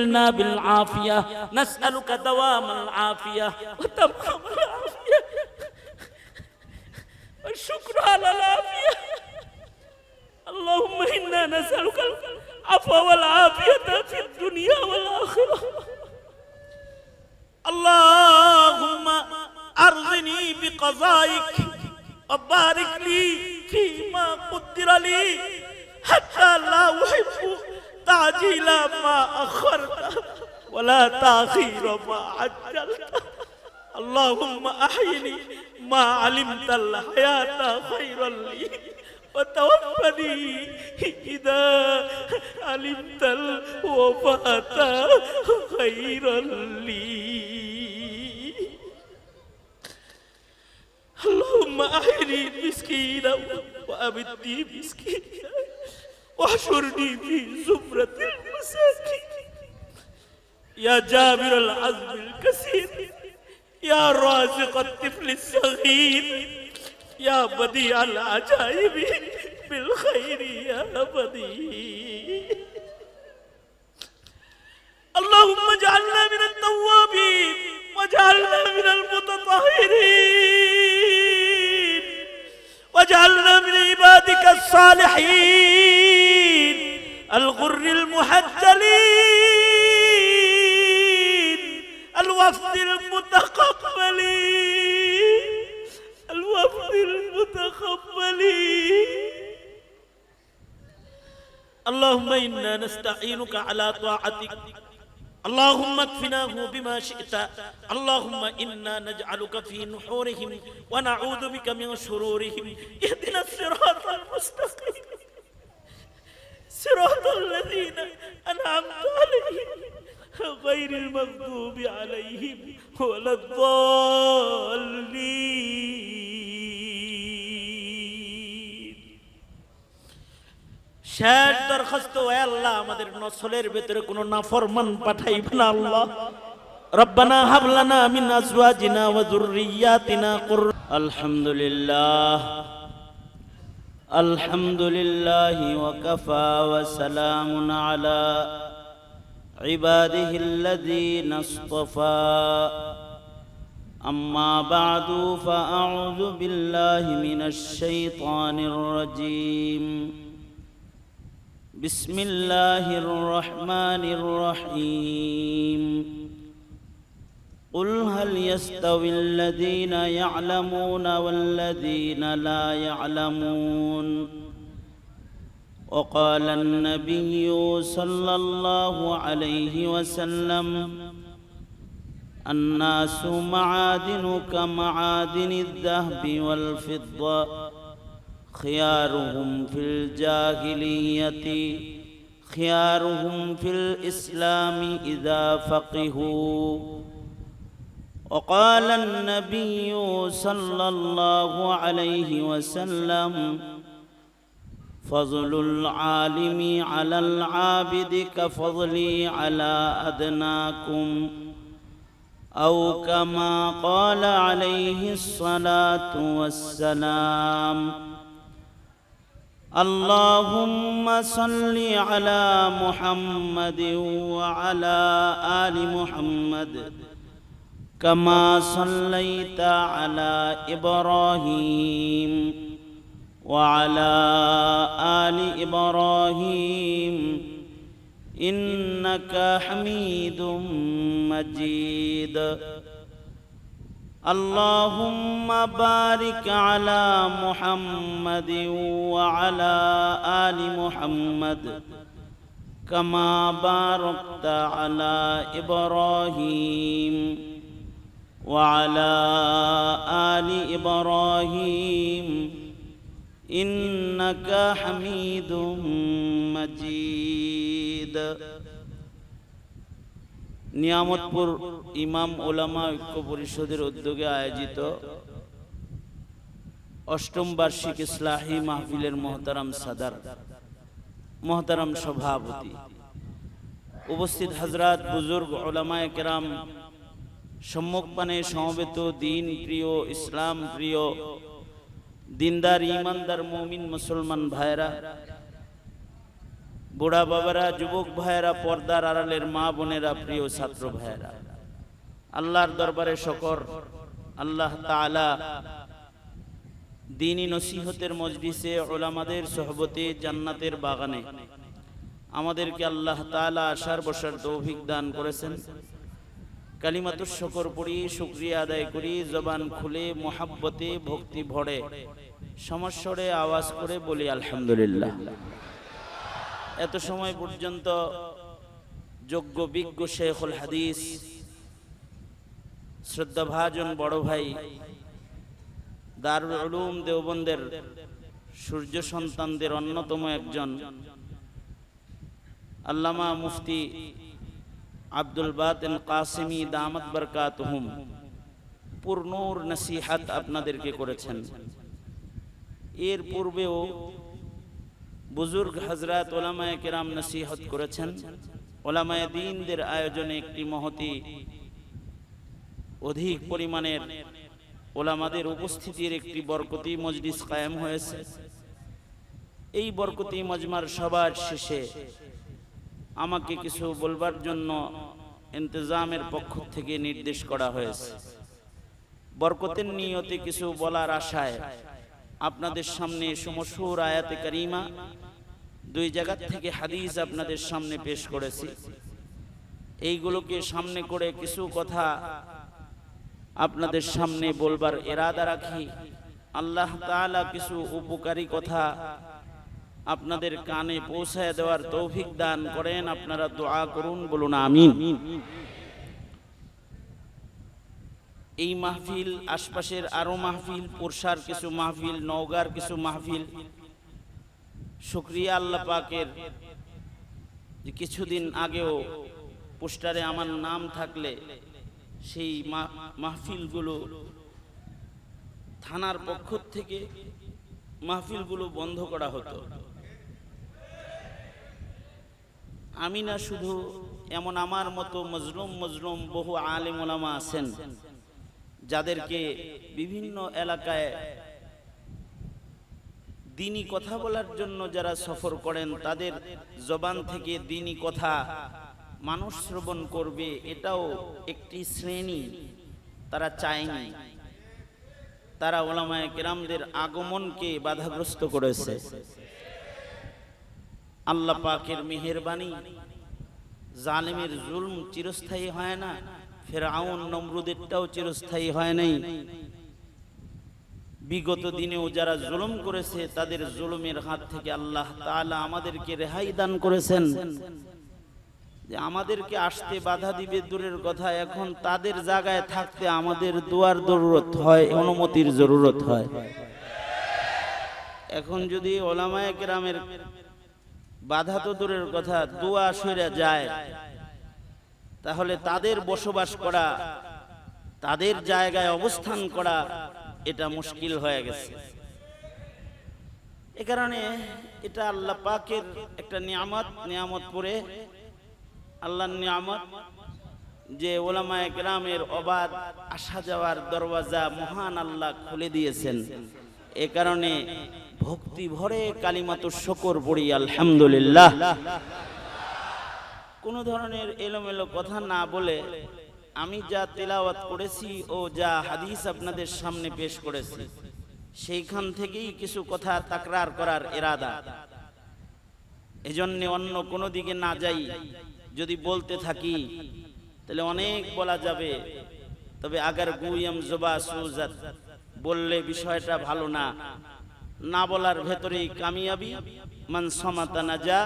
أكملنا بالعافية نسألك دوام العافية وتمام العافية والشكر على العافية. اللهم إنا نسألك العفو والعافية في الدنيا والآخرة. اللهم أرضني بقضائك وبارك لي فيما قدر لي حتى لا أحب تعجيل ما أخرت ولا تأخير ما عجلت. اللهم أحيني ما علمت الحياة خيرا لي وتوفني إذا علمت الوفاة خيرا لي. اللهم أحيني مسكينا وأمتني مسكينا واحشرني في زمرة المساكين. يا جابر العزم الكثير يا رازق الطفل الصغير يا بديع العجائب بالخير يا بديع. اللهم اجعلنا من التوابين واجعلنا من المتطهرين واجعلنا من عبادك الصالحين الغر المحجلين الوفد المتقبلين الوفد المتقبلين. اللهم إنا نستعينك على طاعتك. اللهم اكفناه بما شئت. اللهم إنا نجعلك في نحورهم ونعوذ بك من شرورهم. اهدنا الصراط المستقيم صراط الذين أنعمت عليهم غير المغضوب عليهم ولا الضالين. শেষ দরখাস্ত, হে আল্লাহ আমাদের নসলের ভিতরে কোনো নাফরমান পাঠাইবে না আল্লাহ। রব্বানা হাব লানা মিন আজওয়াজিনা ওয়া যুররিয়াতিনা আলহামদুলিল্লাহ আলহামদুলিল্লাহি ওয়া কাফা ওয়া সালামুন আলা عباده الذين اصطفى. أما بعد فأعوذ بالله من الشيطان الرجيم. بسم الله الرحمن الرحيم. قل هل يستوي الذين يعلمون والذين لا يعلمون. وقال النبي صلى الله عليه وسلم الناس معادن كمعادن الذهب والفضة خيارهم في الجاهلية خيارهم في الإسلام إذا فقهوا. وقال النبي صلى الله عليه وسلم فضل العالم على العابد كفضلي على أدناكم أو كما قال عليه الصلاة والسلام. اللهم صل على محمد وعلى آل محمد كما صليت على إبراهيم وعلى آل إبراهيم إنك حميد مجيد. اللهم بارك على محمد وعلى آل محمد كما باركت على إبراهيم وعلى آل إبراهيم إنك حميد مجيد. নিয়ামতপুর ইমাম ওলামা ঐক্য পরিষদের উদ্যোগে আয়োজিত অষ্টম বার্ষিক ইসলাহি মাহফিলের মোহতারাম সাদার, মোহতারাম সভাপতি, উপস্থিত হযরত বুজুর্গ উলামায়ে কেরাম, সম্মুখপানে সমবেত দিন প্রিয়, ইসলাম প্রিয়, দিনদার ইমানদার মুমিন মুসলমান ভাইরা, বুড়া বাবারা, যুবক ভাইয়েরা, পর্দার আড়ালের মা বোনেরা, প্রিয় ছাত্র ভাইয়েরা, আল্লাহর দরবারে শকর, আল্লাহ তাআলা দ্বীনি নসিহতের মজলিসে উলামাদের সোহবতে জান্নাতের বাগানে আমাদেরকে আল্লাহ তাআলা আসার বসার তৌফিক দান করেছেন। কালিমাতুশ শুকর পড়ি, শুকরিয়া আদায় করি, জবান খুলে মুহাব্বতে ভক্তি ভরে সমস্বরে আওয়াজ করে বলি আলহামদুলিল্লাহ। এত সময় পর্যন্ত যোগ্য বিজ্ঞ শেখুল হাদিস, শ্রদ্ধাভাজন বড় ভাই, দারুল উলুম দেওবন্দের সূর্য সন্তানদের অন্যতম একজন আল্লামা মুফতি আব্দুল বাতিন কাসিমি দামাত বরকাতুহুম পূর্ণর নসিহত আপনাদেরকে করেছেন। এর পূর্বেও বুজুর্গ হযরত উলামায়ে কেরাম নসিহত করেছেন। উলামায়ে দ্বীনদের আয়োজনে একটি মহতি অধিক পরিমাণের উলামাদের উপস্থিতির একটি বরকতি মজলিস কায়েম হয়েছে। এই বরকতি মজমার সবার শেষে আমাকে কিছু বলবার জন্য ইন্তজামের পক্ষ থেকে নির্দেশ করা হয়েছে। বরকতের নিয়তে কিছু বলার আশায় আপনাদের সামনে সুমশুর আয়াতে কারিমা, দুই জায়গা থেকে হাদিস আপনাদের সামনে পেশ করেছি। এইগুলোকে সামনে করে কিছু কথা আপনাদের সামনে বলবার ইরাদা রাখি। আল্লাহ তাআলা কিছু উপকারী কথা আপনাদের কানে পৌঁছায় দেওয়ার তৌফিক দান করেন। আপনারা দোয়া করুন, বলুন আমিন। এই মাহফিল, আশপাশের আরো মাহফিল, পুরসার কিছু মাহফিল, নওগাঁর কিছু মাহফিল, শুকরিয়া আল্লাহ পাকের যে কিছুদিন আগেও পোস্টারে আমার নাম থাকলে সেই মাহফিলগুলো থানার পক্ষ থেকে মাহফিলগুলো বন্ধ করা হতো। আমি না শুধু, এমন আমার মতো মজলুম বহু আলেম ওলামা আছেন যাদেরকে বিভিন্ন এলাকায় দ্বীনি কথা বলার জন্য যারা সফর করেন, তাদের জবান থেকে দ্বীনি কথা মানুষ শ্রবণ করবে, এটাও একটি শ্রেণী তারা চায়নি। তারা উলামায়ে কেরামদের আগমনকে বাধাগ্রস্ত করেছে। আল্লাহ পাকের মেহেরবানি, জালেমের জুলম চিরস্থায়ী হয় না। ফেরাউন নমরুদেরটাও চিরস্থায়ী হয় নাই। বিগত দিনেও যারা জুলুম করেছে তাদের জুলুমের হাত থেকে আল্লাহ তাআলা আমাদেরকে রেহাই দান করেছেন। যে আমাদেরকে আসতে বাধা দিবে দূরের কথা, এখন তাদের জায়গায় থাকতে আমাদের দোয়ার জরুরত হয়, অনুমতির জরুরত হয়। এখন যদি উলামায়ে কেরামের বাধা তো দূরের কথা, দোয়া সরে যায়, তাহলে তাদের বসবাস করা, তাদের জায়গায় অবস্থান করা এটা মুশকিল হয়ে গেছে। এ কারণে এটা আল্লাহ পাকের একটা নিয়ামত পরে আল্লাহর নিয়ামত যে উলামায়ে কেরামের অবাধ আসা যাওয়ার দরওয়াজা মহান আল্লাহ খুলে দিয়েছেন। এ কারণে ভক্তি ভরে কালিমাতুশ শুকর পড়ি আলহামদুলিল্লাহ। কোন ধরনের এলোমেলো কথা না বলে আমি যা তেলাওয়াত করেছি ও যা হাদিস আপনাদের সামনে পেশ করেছি সেইখান থেকেই কিছু কথা তাকরার করার ইরাদা। এজন্য অন্য কোনো দিকে না যাই। যদি বলতে থাকি তাহলে অনেক বলা যাবে, তবে আগার গুইম জবা সুজাত, বললে বিষয়টা ভালো না। না বলার ভেতরেই কামিয়াবি। মান সামাতা নাজা,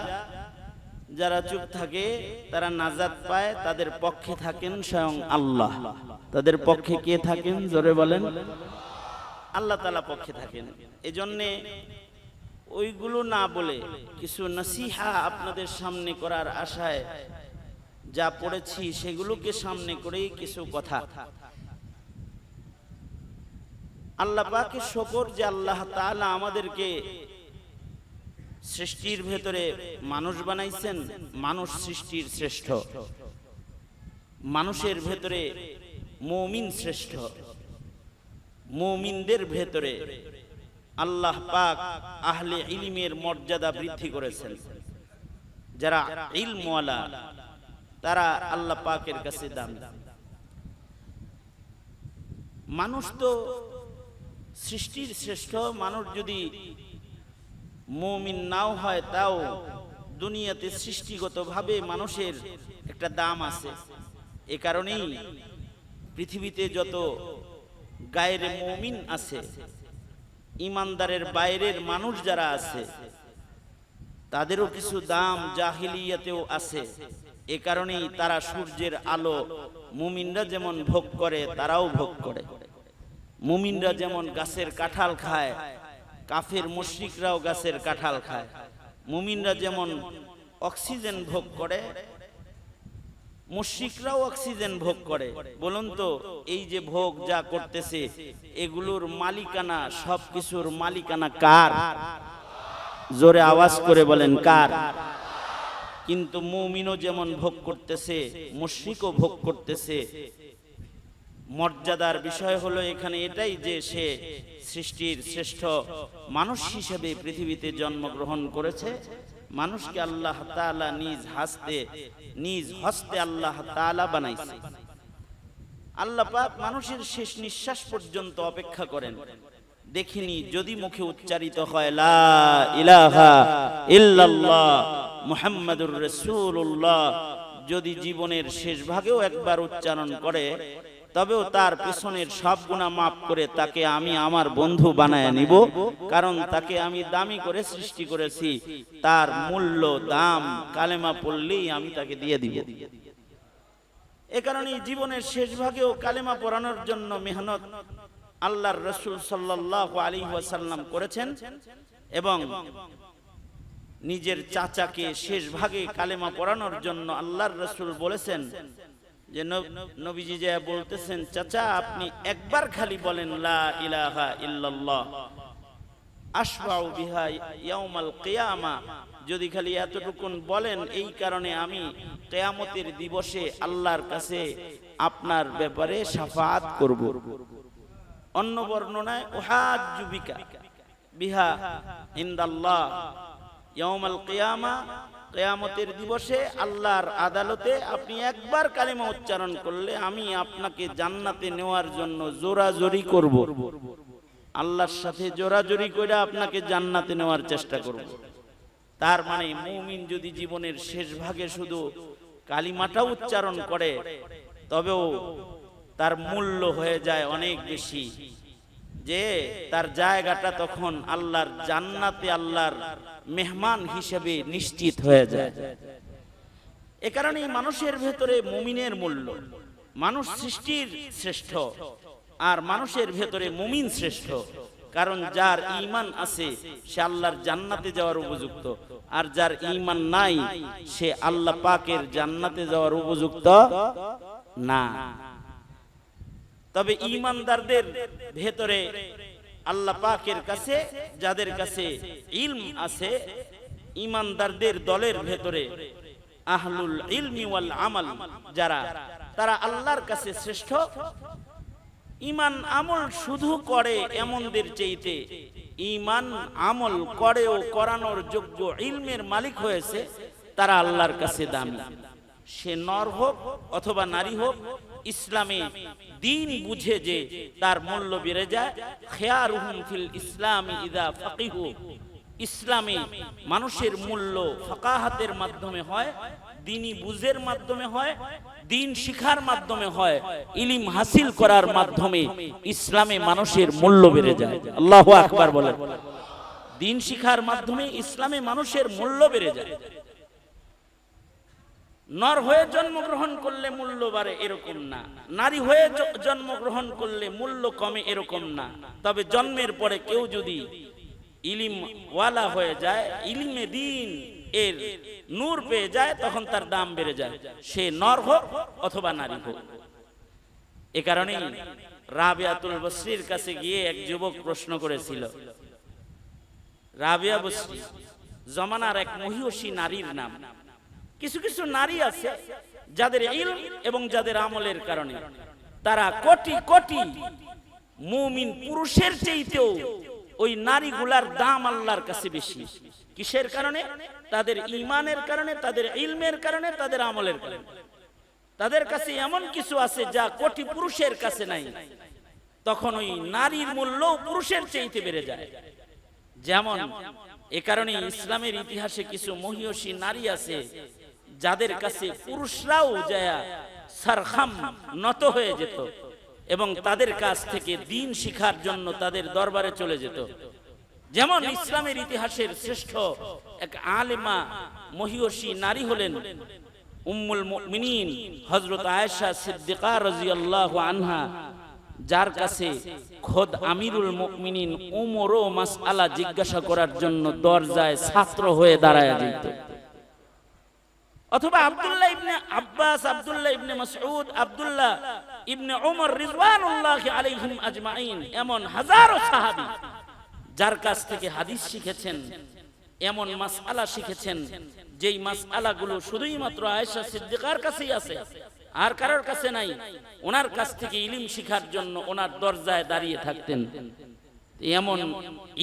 যারা চুপ থাকে তারা নাজাত পায়। তাদের পক্ষে থাকেন স্বয়ং আল্লাহ। তাদের পক্ষে কে থাকেন? জোরে বলেন। আল্লাহ তাআলা পক্ষে থাকেন। এজন্যে ওইগুলো না বলে কিছু নসিহা আপনাদের সামনে করার আশায় যা পড়েছি সেগুলোকে সামনে করেই কিছু কথা। আল্লাহ পাকের শুকর যে আল্লাহ তাআলা আমাদেরকে সৃষ্টির ভেতরে মানুষ বানাইছেন। মানুষ সৃষ্টির শ্রেষ্ঠ, মানুষের ভেতরে মুমিন শ্রেষ্ঠ। মুমিনদের ভেতরে আল্লাহ পাক আহলে ইলমের মর্যাদা বৃদ্ধি করেছেন। যারা ইলমওয়ালা তারা আল্লাহ পাকের কাছে দামি। মানুষ তো সৃষ্টির শ্রেষ্ঠ, মানুষ যদি মুমিন নাও হয় তাও দুনিয়াতে সৃষ্টিগতভাবে মানুষের একটা দাম আছে। এ কারণেই পৃথিবীতে যত গায়রে মুমিন আছে, ইমানদারের বাইরের মানুষ যারা আছে, তাদেরও কিছু দাম জাহিলিয়াতেও আছে। এ কারণেই তারা সূর্যের আলো মুমিনরা যেমন ভোগ করে তারাও ভোগ করে। মুমিনরা যেমন গাছের কাঁঠাল খায়, কাফের মুশরিকরাও গাছের কাঁঠাল খায়। মুমিনরা যেমন অক্সিজেন ভোগ করে, মুশরিকরাও অক্সিজেন ভোগ করে। বলুন তো, এই যে ভোগ যা করতেছে এগুলোর মালিকানা, সবকিছুর মালিকানা কার? জোরে আওয়াজ করে বলেন কার? কিন্তু মুমিনও যেমন ভোগ করতেছে, মুশরিকও ভোগ করতেছে। মর্যাদার বিষয় হলো এখানে এটাই যে সে সৃষ্টির শ্রেষ্ঠ মানুষ হিসেবে পৃথিবীতে জন্মগ্রহণ করেছে। মানুষকে আল্লাহ তাআলা নিজ হস্তে আল্লাহ তাআলা বানাইছে। আল্লাহ পাক মানুষের শেষ নিঃশ্বাস পর্যন্ত অপেক্ষা করেন। দেখিনি যদি মুখে উচ্চারিত হয় লা ইলাহা ইল্লাল্লাহ মুহাম্মাদুর রাসূলুল্লাহ, যদি জীবনের শেষ ভাগেও একবার উচ্চারণ করে, তবেও তার পিছনের সব গুনাহ মাফ করে তাকে আমি আমার বন্ধু বানায় নিব। কারণ তাকে আমি দামি করে সৃষ্টি করেছি, তার মূল্য দাম কালেমা পড়লেই আমি তাকে দিয়ে দিব। এ কারণে জীবনের শেষ ভাগেও কালেমা পড়ানোর জন্য মেহনত আল্লাহর রাসূল সাল্লাল্লাহু আলাইহি ওয়াসাল্লাম করেছেন। এবং নিজের চাচাকে শেষ ভাগে কালেমা পড়ানোর জন্য আল্লাহর রাসূল বলেছেন যে নবীজি যে বলতেছেন, চাচা আপনি একবার খালি বলেন লা ইলাহা ইল্লাল্লাহ আশফাউ বিহা ইয়াউমাল কিয়ামা, যদি খালি এতটুকুন বলেন, এই কারণে আমি কিয়ামতের দিবসে আল্লাহর কাছে আপনার ব্যাপারে শাফাআত করব। অন্য বর্ণনায় উহাজ্জু বিহা ইনদাল্লাহ ইয়াউমাল কিয়ামা, কিয়ামতের দিবসে আল্লাহর আদালতে আপনি একবার কালিমা উচ্চারণ করলে আমি আপনাকে জান্নাতে নেওয়ার জন্য জোরাজুরি করব। আল্লাহর সাথে জোরাজুরি করে আপনাকে জান্নাতে নেওয়ার চেষ্টা করব। তার মানে মুমিন যদি জীবনের শেষ ভাগে শুধু কালিমাটা উচ্চারণ করে, তবেও তার মূল্য হয়ে যায় অনেক বেশি, যে তার জায়গাটা তখন আল্লাহর জান্নাতে আল্লাহর মেহমান হিসেবে নিশ্চিত হয়ে যায়। এ কারণেই মানুষের ভেতরে মুমিনের মূল্য। মানুষ সৃষ্টির শ্রেষ্ঠ, আর মানুষের ভেতরে মুমিন শ্রেষ্ঠ। কারণ যার ঈমান আছে সে আল্লাহর জান্নাতে যাওয়ার উপযুক্ত, আর যার ঈমান নাই সে আল্লাহ পাকের জান্নাতে যাওয়ার উপযুক্ত না। তবে ঈমানদারদের ভেতরে আল্লাহ পাকের কাছে, যাদের কাছে ইলম আছে, ঈমানদারদের দলের ভেতরে আহলুল ইলমি ওয়াল আমাল যারা, তারা আল্লাহর কাছে শ্রেষ্ঠ। ঈমান আমল শুধু করে এমনদের চাইতে ঈমান আমল করেও করানোর যোগ্য ইলমের মালিক হয়েছে, তারা আল্লাহর কাছে দামি। সে নর হোক অথবা নারী হোক, ইসলামে দিন বুঝে যে তার মূল্য বেড়ে যায়। খিয়ারুহুম ফিল ইসলামি ইযা ফাকিহু, ইসলামে মানুষের মূল্য ফাকাহাতের মাধ্যমে হয়, দ্বীনি বুঝের মাধ্যমে হয়, দ্বীন শিখার মাধ্যমে হয়, ইলম হাসিল করার মাধ্যমে ইসলামে মানুষের মূল্য বেড়ে যায়। আল্লাহু আকবার বলেন। দ্বীন শিখার মাধ্যমে ইসলামে মানুষের মূল্য বেড়ে যায়। নর হয়ে জন্মগ্রহণ করলে মূল্য বাড়ে এরকম না, নারী হয়ে জন্মগ্রহণ করলে মূল্য কমে এরকম না। তবে জন্মের পরে কেউ যদি ইলম ওয়ালা হয়ে যায়, ইলমে দ্বীন এর নূর পেয়ে যায়, তখন তার দাম বেড়ে যায়, সে নর হোক অথবা নারী হোক। এ কারণে রাবিয়াতুল বসরির কাছে গিয়ে এক যুবক প্রশ্ন করেছিল। রাবিয়া বসরি জমানার এক মহিয়সী নারীর নাম। কিছু কিছু নারী আছে যাদের ইলম এবং যাদের আমলের কারণে তারা কোটি কোটি মুমিন পুরুষের চাইতেও ওই নারীগুলার দাম আল্লাহর কাছে বেশি। কিসের কারণে? তাদের ঈমানের কারণে, তাদের ইলমের কারণে, তাদের আমলের কারণে। তাদের কাছে এমন কিছু আছে যা কোটি পুরুষের কাছে নাই, তখন ওই নারীর মূল্য পুরুষের চাইতে বেড়ে যায়। যেমন এ কারণে ইসলামের ইতিহাসে কিছু মহিয়সী নারী আছে যাদের কাছে পুরুষরাও যায় সারখাম নত হয়ে যেত এবং তাদের কাছ থেকে দ্বীন শিখার জন্য তাদের দরবারে চলে যেত। যেমন ইসলামের ইতিহাসের শ্রেষ্ঠ এক আলেমা মহিয়সী নারী হলেন উম্মুল মুমিনিন হযরত আয়েশা সিদ্দিকা রাদিয়াল্লাহু আনহা, যার কাছে খোদ আমিরুল মুমিনিন উমরও মাসআলা জিজ্ঞাসা করার জন্য দরজায় ছাত্র হয়ে দাঁড়ায় যেত। অথবা আব্দুল্লাহ ইবনে আব্বাস, আব্দুল্লাহ ইবনে মাসউদ, আব্দুল্লাহ ইবনে উমর রিজওয়ানুল্লাহি আলাইহিম আজমাইন, এমন হাজারো সাহাবী যার কাছ থেকে হাদিস শিখেছেন, এমন মাসআলা শিখেছেন যেই মাসআলাগুলো শুধুই মাত্র আয়েশা সিদ্দিকার কাছেই আছে, আর কারোর কাছে নাই। ওনার কাছ থেকে ইলম শিখার জন্য ওনার দরজায় দাঁড়িয়ে থাকতেন। এমন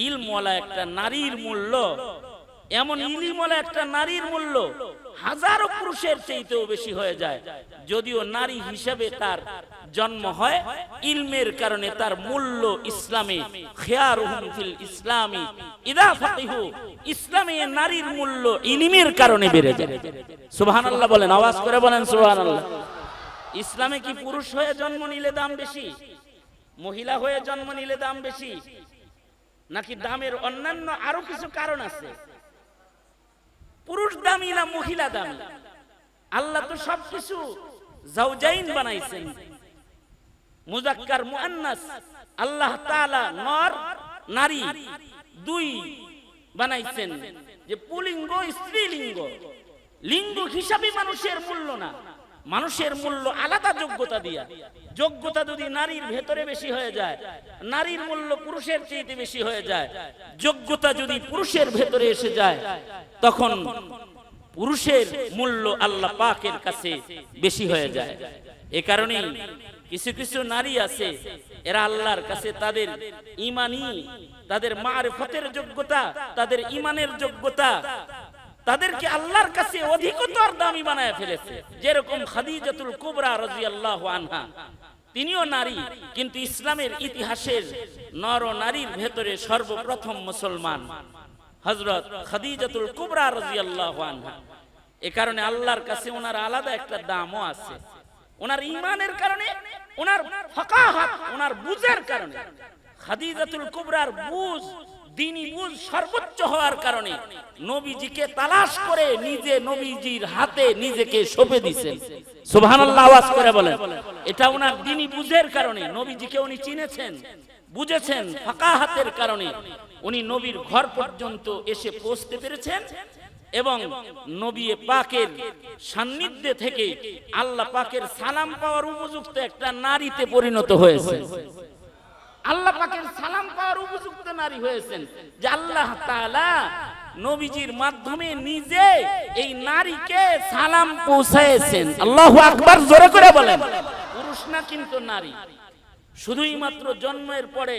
ইলমওয়ালা একটা নারীর মূল্য, এমন ইলমওয়ালা একটা নারীর মূল্য হাজারো পুরুষের চাইতেও বেশি হয়ে যায়। যদিও নারী হিসেবে তার জন্ম হয়, ইলমের কারণে তার মূল্য ইসলামে খিয়ারুহুম ফিল ইসলামি ইদা ফাকিহু, ইসলামে নারীর মূল্য ইলমের কারণে বেড়ে যায়। সুবহানাল্লাহ বলেন, আওয়াজ করে বলেন সুবহানাল্লাহ। ইসলামে কি পুরুষ হয়ে জন্ম নিলে দাম বেশি, মহিলা হয়ে জন্ম নিলে দাম বেশি, নাকি দামের অন্যান্য আরো কিছু কারণ আছে? পুরুষ দামি না মহিলা দামি? আল্লাহ তো সবকিছু জাওজাইন বানাইছেন, মুযাক্কার মুআন্নাস। আল্লাহ তাআলা নর নারী দুই বানাইছেন, যে পুলিঙ্গ স্ত্রীলিঙ্গ। লিঙ্গ হিসাবে মানুষের মূল্য না, মানুষের মূল্য আলাদা যোগ্যতা দিয়া। যোগ্যতা যদি নারীর ভেতরে বেশি হয়ে যায়, নারীর মূল্য পুরুষের চেয়ে বেশি হয়ে যায়। যোগ্যতা যদি পুরুষের ভেতরে এসে যায়, তখন পুরুষের মূল্য আল্লাহ পাকের কাছে বেশি হয়ে যায়। এ কারণেই কিছু কিছু নারী আছে, এরা আল্লাহর কাছে তাদের ঈমানি, তাদের মারিফতের যোগ্যতা, তাদের ঈমানের যোগ্যতা, তাদেরকে আল্লাহর কাছে অধিকতর দামি বানায় ফেলেছে। যেরকম খাদিজাতুল কুবরা রাদিয়াল্লাহু আনহা, তিনিও নারী, কিন্তু ইসলামের ইতিহাসের নর ও নারীর ভেতরে সর্বপ্রথম মুসলমান হযরত খাদিজাতুল কুবরা রাদিয়াল্লাহু আনহা। এ কারণে আল্লাহর কাছে ওনার আলাদা একটা দামও আছে। ওনার ঈমানের কারণে, ওনার ফাকাহাত, ওনার বুঝের কারণে। খাদিজাতুল কুবরার বুঝ, দ্বীনি বুঝ সর্বোচ্চ হওয়ার কারণে নবীজিকে তালাশ করে নিজে নবীজির হাতে নিজেকে সঁপে দিয়েছেন। সুবহানাল্লাহ, আওয়াজ করে বলেন। এটা ওনার দ্বীনি বুঝের কারণে। নবীজিকে উনি চিনেছেন, বুঝেছেন। ফাকাহাতের কারণে উনি নবীর ঘর পর্যন্ত এসে পৌঁছতে পেরেছেন এবং নবী পাকের সান্নিধ্যে থেকে আল্লাহ পাকের সালাম পাওয়ার উপযুক্ত একটা নারীতে পরিণত হয়েছে। আল্লাহ পাকের সালাম পাওয়ার উপযুক্ত নারী হয়েছেন, যে আল্লাহ তাআলা নবীজির মাধ্যমে নিজে এই নারীকে সালাম পৌঁছায়েছেন। আল্লাহু আকবার, জোরে করে বলেন। পুরুষ না, কিন্তু নারী। শুধুই মাত্র জন্মের পরে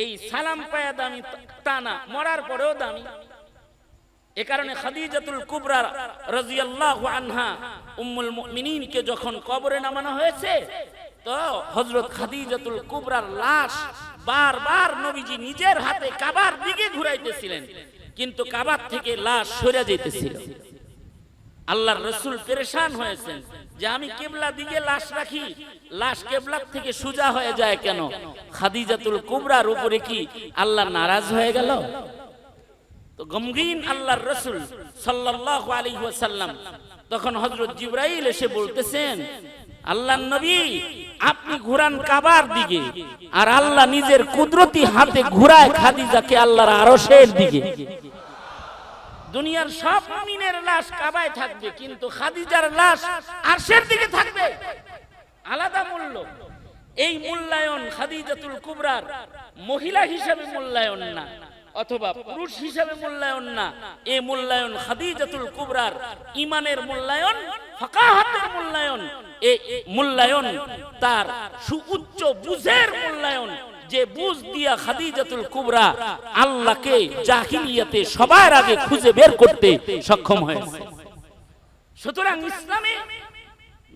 এই সালাম পায়া দামি তা না, মরার পরেও দামি। এ কারণে খাদিজাতুল কুবরা রাদিয়াল্লাহু আনহা উম্মুল মুমিনিনকে যখন কবরে নামানো হয়েছে, তো হযরত খাদিজাতুল কুবরার লাশ বারবার নবীজি নিজের হাতে কাবার দিকে ঘুরাইতেছিলেন, কিন্তু কাবার থেকে লাশ সরে যাইতেছিল। আল্লাহর রাসূল পেরেশান হয়েছেন যে আমি কিবলা দিকে লাশ রাখি, লাশ কিবলা থেকে সোজা হয়ে যায় কেন? খাদিজাতুল কুবরার উপরে কি আল্লাহ নারাজ হয়ে গেল? তো গমগীন আল্লাহর রাসূল সাল্লাল্লাহু আলাইহি ওয়াসাল্লাম তখন হযরত জিবরাইল এসে বলতেছেন, আল্লাহর নবী আপনি ঘুরান কাবার দিকে, আর আল্লাহ নিজের কুদরতি হাতে ঘুরায় খাদিজাকে আল্লাহর আরশের দিকে। দুনিয়ার সব মুমিনের লাশ কাবায় থাকবে, কিন্তু খাদিজার লাশ আরশের দিকে থাকবে। আলাদা মূল্য। এই মূল্যায়ন খাদিজাতুল কুবরার মহিলা হিসেবে মূল্যায়ন না, অথবা পুরুষ হিসেবে মূল্যায়ন না। এই মূল্যায়ন খাদিজাতুল কুবরার ঈমানের মূল্যায়ন, ফাকাহাতের মূল্যায়ন, এই মূল্যায়ন তার সুউচ্চ বুঝের মূল্যায়ন, যে বুঝ দিয়া খাদিজাতুল কুবরা আল্লাহকে জাহিলিয়াতে সবার আগে খুঁজে বের করতে সক্ষম হয়েছে। সুতরাং ইসলামে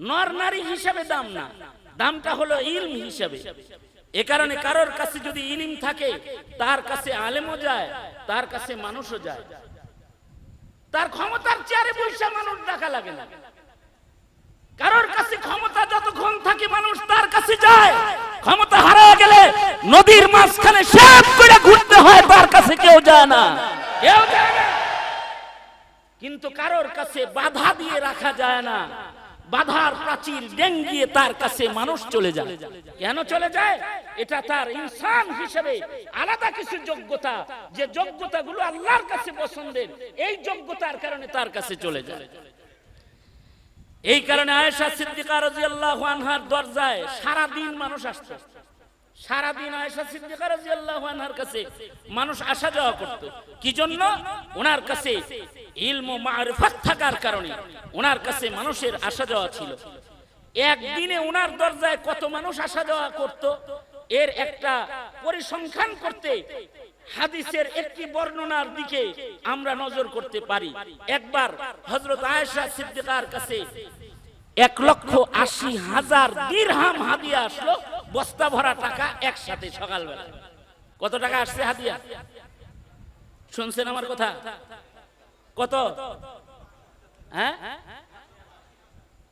নর নারী হিসাবে দাম না, দামটা হলো ইলম হিসাবে। এ কারণে কারোর কাছে যদি ইলম থাকে তার কাছে আলেমও যায়, তার কাছে মানুষও যায়। তার ক্ষমতার চেয়ারে বসে মানুষ দেখা লাগে না। কারোর কাছে ক্ষমতা যতক্ষণ থাকে মানুষ তার কাছে যায়, ক্ষমতা হারিয়ে গেলে নদীর মাঝখানে শেপ করে ঘুরতে হয়, তার কাছে কেউ যায় না, কেউ যায় না। কিন্তু কারোর কাছে বাধা দিয়ে রাখা যায় না, বাধার প্রাচীর ডেঙ্গিয়ে তার কাছে মানুষ চলে যায়। কেন চলে যায়? এটা তার ইনসান হিসেবে আলাদা কিছু যোগ্যতা, যে যোগ্যতাগুলো আল্লাহর কাছে পছন্দের, এই যোগ্যতার কারণে তার কাছে চলে যায়। এই কারণে আয়েশা সিদ্দিকা রাদিয়াল্লাহু আনহার দরজায় সারা দিন মানুষ আসতো। সারা দিন আয়েশা সিদ্দিকা রাদিয়াল্লাহু আনহার কাছে মানুষ আসা যাওয়া করত। কি জন্য? ওনার কাছে ইলম ও মারিফাত থাকার কারণে ওনার কাছে মানুষের আসা যাওয়া ছিল। একদিনে ওনার দরজায় কত মানুষ আসা যাওয়া করত এর একটা পরিসংখ্যান করতে হাদিসের একটি বর্ণনার দিকে আমরা নজর করতে পারি। একবার হযরত আয়েশা সিদ্দিকার কাছে 1,80,000 দিরহাম হাদিয়া আসলো, বস্তা ভরা টাকা একসাথে সকালবেলা। কত টাকা আসছে হাদিয়া? শুনছেন আমার কথা? কত? হ্যাঁ,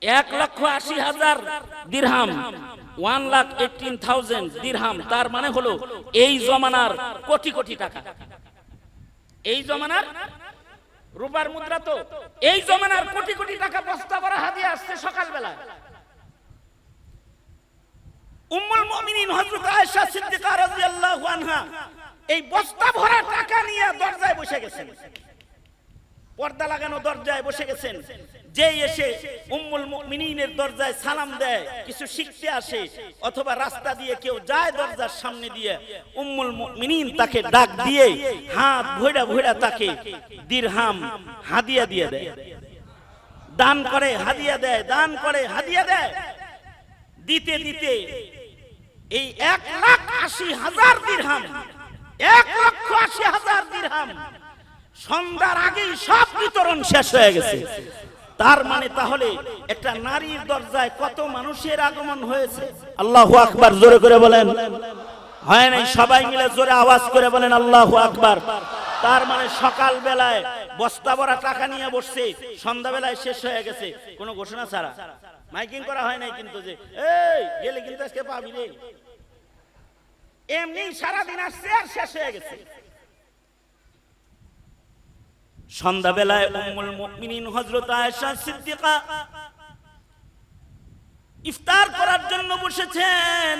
1,80,000 দিরহাম, 1,18,000 দিরহাম। তার মানে হলো এই জমানার কোটি কোটি টাকা। এই জমানার রূপার মুদ্রা তো, এই জমানার কোটি কোটি টাকা বস্তা ভরা হাদিয়া আসছে সকালবেলা। উম্মুল মুমিনিন হযরত আয়েশা সিদ্দিকা রাদিয়াল্লাহু আনহা এই বস্তা ভরা টাকা নিয়ে দরজায় বসে গেছেন, পর্দা লাগানো দরজায় বসে গেছেন। যে এসে উম্মুল মুমিনিনের দরজায় সালাম দেয়, কিছু শিখতে আসে, অথবা রাস্তা দিয়ে কেউ যায় দরজার সামনে দিয়ে, উম্মুল মুমিনিন তাকে ডাক দিয়ে হাত ভইড়া ভইড়া তাকে দিরহাম হাদিয়া দিয়ে দেয়, দান করে হাদিয়া দেয়, দান করে হাদিয়া দেয়। দিতে দিতে এই 1,80,000 দিরহাম, 1,80,000 দিরহাম সন্ধ্যার আগেই সব বিতরণ শেষ হয়ে গেছে। তার মানে তাহলে একটা নারীর দরজায় কত মানুষের আগমন হয়েছে। আল্লাহু আকবার, জোরে করে বলেন। হয় নাই? সবাই মিলে জোরে আওয়াজ করে বলেন আল্লাহু আকবার। তার মানে সকাল বেলায় বস্তা ভরা টাকা নিয়ে বসছে, সন্ধ্যা বেলায় শেষ হয়ে গেছে, কোনো ঘোষণা ছাড়া। মাইকিং করা হয় নাই কিন্তু, যে এই গেলে কিন্তু আজকে পাবি রে, এমনি সারাদিন আসছে আর শেষ হয়ে গেছে। সন্ধ্যাবেলায় উম্মুল মুমিনিন হযরত আয়েশা সিদ্দিকা ইফতার করার জন্য বসেছেন।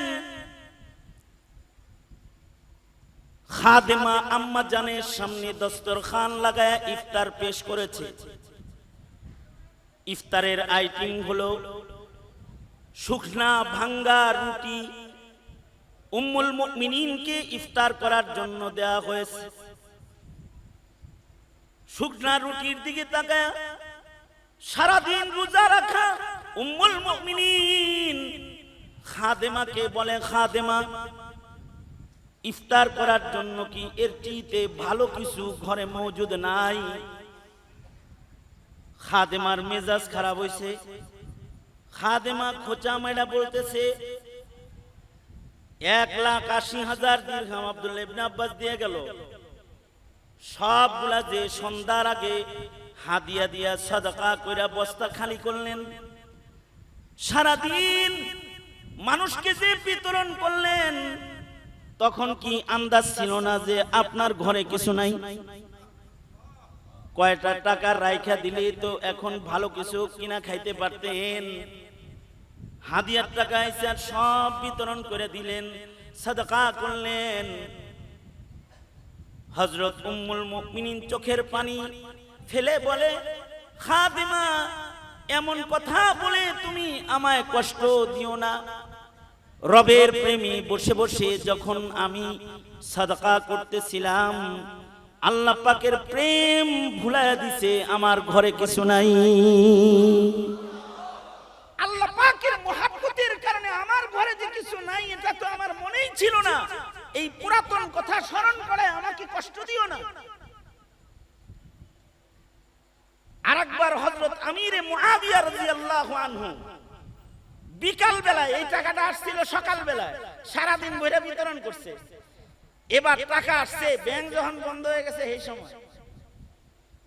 খাদেমা আম্মা জানের সামনে দস্তরখান লাগায়া ইফতার পেশ করেছে। ইফতারের আইটেম হলো শুকনা ভাঙ্গা রুটি। উম্মুল মুমিনিনকে ইফতার করার জন্য দেয়া হয়েছে। শুকনা রুটির দিকে তাকায় সারাদিন রোজা রাখা উম্মুল মুমিনিন খাদেমাকে বলে, খাদেমা ইফতার করার জন্য কি এর চেয়ে ভালো কিছু ঘরে মজুদ নাই? খাদেমার মেজাজ খারাপ হইছে। খাদেমা খোঁচা মেরা বলতেছে, 1,80,000 দিরহাম আব্দুল্লাহ ইবনে আব্বাস দিয়ে গেল, সবগুলা যে সন্ধ্যার আগে হাদিয়া দিয়া সাদাকা কইরা বস্তা খালি করলেন, সারাদিন মানুষকে যে বিতরণ করলেন, তখন কি আন্দাজ ছিল না যে আপনার ঘরে কিছু নাই? কয়টা টাকা রাইখা দিলে তো এখন ভালো কিছু কিনা খাইতে পারতেন। হাদিয়ার টাকা এসে আর সব বিতরণ করে দিলেন, সাদাকা করলেন। হযরত উম্মুল মুমিনিন চোখের পানি ফেলে বলে, খাদেমা এমন কথা বলে তুমি আমায় কষ্ট দিও না। রবের প্রেমী বসে বসে যখন আমি সাদাকা করতেছিলাম, আল্লাহ পাকের প্রেম ভুলাইয়া দিছে, আমার ঘরে কিছু নাই। আল্লাহ পাকের মহব্বতের কারণে আমার ঘরে যে কিছু নাই এটা তো আমার মনেই মধ্যেই ছিল না, এই পুরাতন কথা স্মরণ করে আমাকে কষ্ট দিও না। আরেকবার হযরত আমিরে মুআবিয়া রাদিয়াল্লাহু আনহু বিকাল বেলায়, এই টাকাটা আসছিল সকাল বেলায়, সারা দিন বইরা বিতরণ করছে। এবার টাকা আসছে, ব্যাংক যখন বন্ধ হয়ে গেছে, এই সময়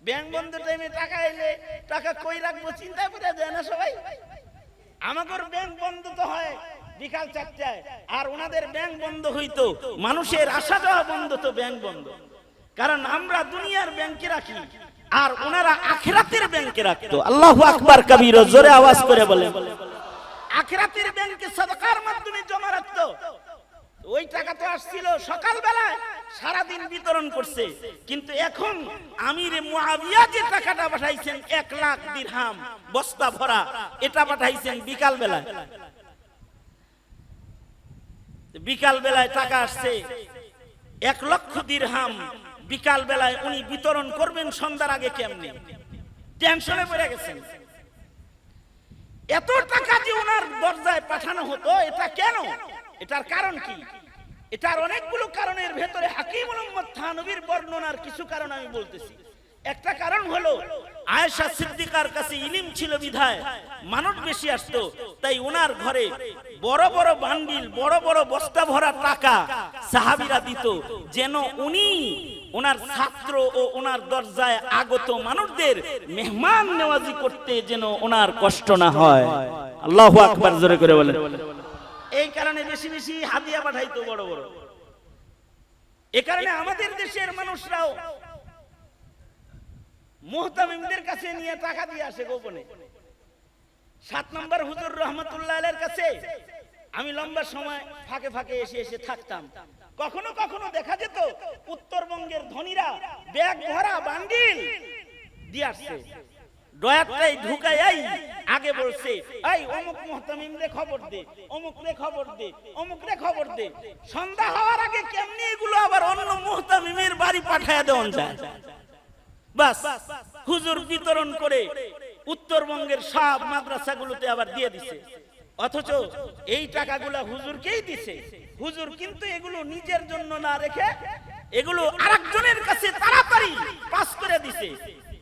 ব্যাংক বন্ধ টাইমে টাকা এলে টাকা কই রাখবো চিন্তা করে যায় না সবাই। আমাদের ব্যাংক বন্ধ তো হয় বিকাল 4টায়, আর ওনাদের ব্যাংক বন্ধ হইতো, মানুষের আসা যাওয়া বন্ধ, তো ব্যাংক বন্ধ। কারণ আমরা দুনিয়ার ব্যাংকে রাখি আর ওনারা আখিরাতের ব্যাংকে রাখতো। আল্লাহু আকবার কবীর, জোরে আওয়াজ করে বলেন। আখিরাতের ব্যাংকে সাদাকার মাধ্যমে জমা রাখতো। ওই টাকা তো আসছিল সকাল বেলায়, সারা দিন বিতরণ করছে। কিন্তু এখন আমিরে মুআবিয়া যে টাকাটা পাঠাইছেন 1 লাখ দিরহাম বস্তা ভরা, এটা পাঠাইছেন বিকাল বেলায়। বিকাল বেলায় টাকা আসছে 1 লক্ষ দিরহাম, বিকাল বেলায় উনি বিতরণ করবেন সন্ধ্যার আগে কেমনে? টেনশনে পড়ে গেছেন। এত টাকা যে ওনার দরজায় পাঠানো হতো, এটা কেন? এটার কারণ কি? এটার অনেকগুলো কারণের ভেতরে হাকিমুল উম্মত থানবীর বর্ণনার কিছু কারণ আমি বলতেছি। একটা কারণ হলো আয়েশা সিদ্দিকার কাছে ইলম ছিল বিধায় মানুষ বেশি আসতো, তাই ওনার ঘরে বড় বড় বান্ডিল, বড় বড় বস্তা ভরা টাকা সাহাবীরা দিত, যেন উনি ওনার ছাত্র ও ওনার দরজায় আগত মানুষদের মেহমান নেওয়াজি করতে যেন ওনার কষ্ট না হয়। আল্লাহু আকবার, জোরে করে বলেন। এই কারণে বেশি বেশি হাদিয়া পাঠাইতো বড় বড়। এই কারণে আমাদের দেশের মানুষরাও মুহতামিমদের কাছে নিয়ে টাকা দিয়ে আসে গোপনে। 7 নম্বর হুজুর রহমাতুল্লাহ আলাইহির কাছে আমি লম্বা সময় ফাঁকে ফাঁকে এসে এসে থাকতাম। কখনো কখনো দেখা যেত উত্তরবঙ্গের ধনীরা ব্যাগ ভরা বান্ডিল দিয়ে আসছে। ডয়ারটাই ঢুকাই আগে বলছে, এই অমুক মুহতামিমরে খবর দে, অমুক রে খবর দে, অমুক রে খবর দে। সন্ধ্যা হওয়ার আগে কেমনি এগুলো আবার অন্য মুহতামিমের বাড়ি পাঠায় দেওয়া যায়। বাস হুজুর বিতরণ করে উত্তরবঙ্গের সব মাদ্রাসাগুলোতে আবার দিয়ে দিছে। অথচ এই টাকাগুলো হুজুরকেই দিছে। হুজুর কিন্তু এগুলো নিজের জন্য না রেখে এগুলো আরেকজনের কাছে তাড়াতাড়ি পাস করে দিছে।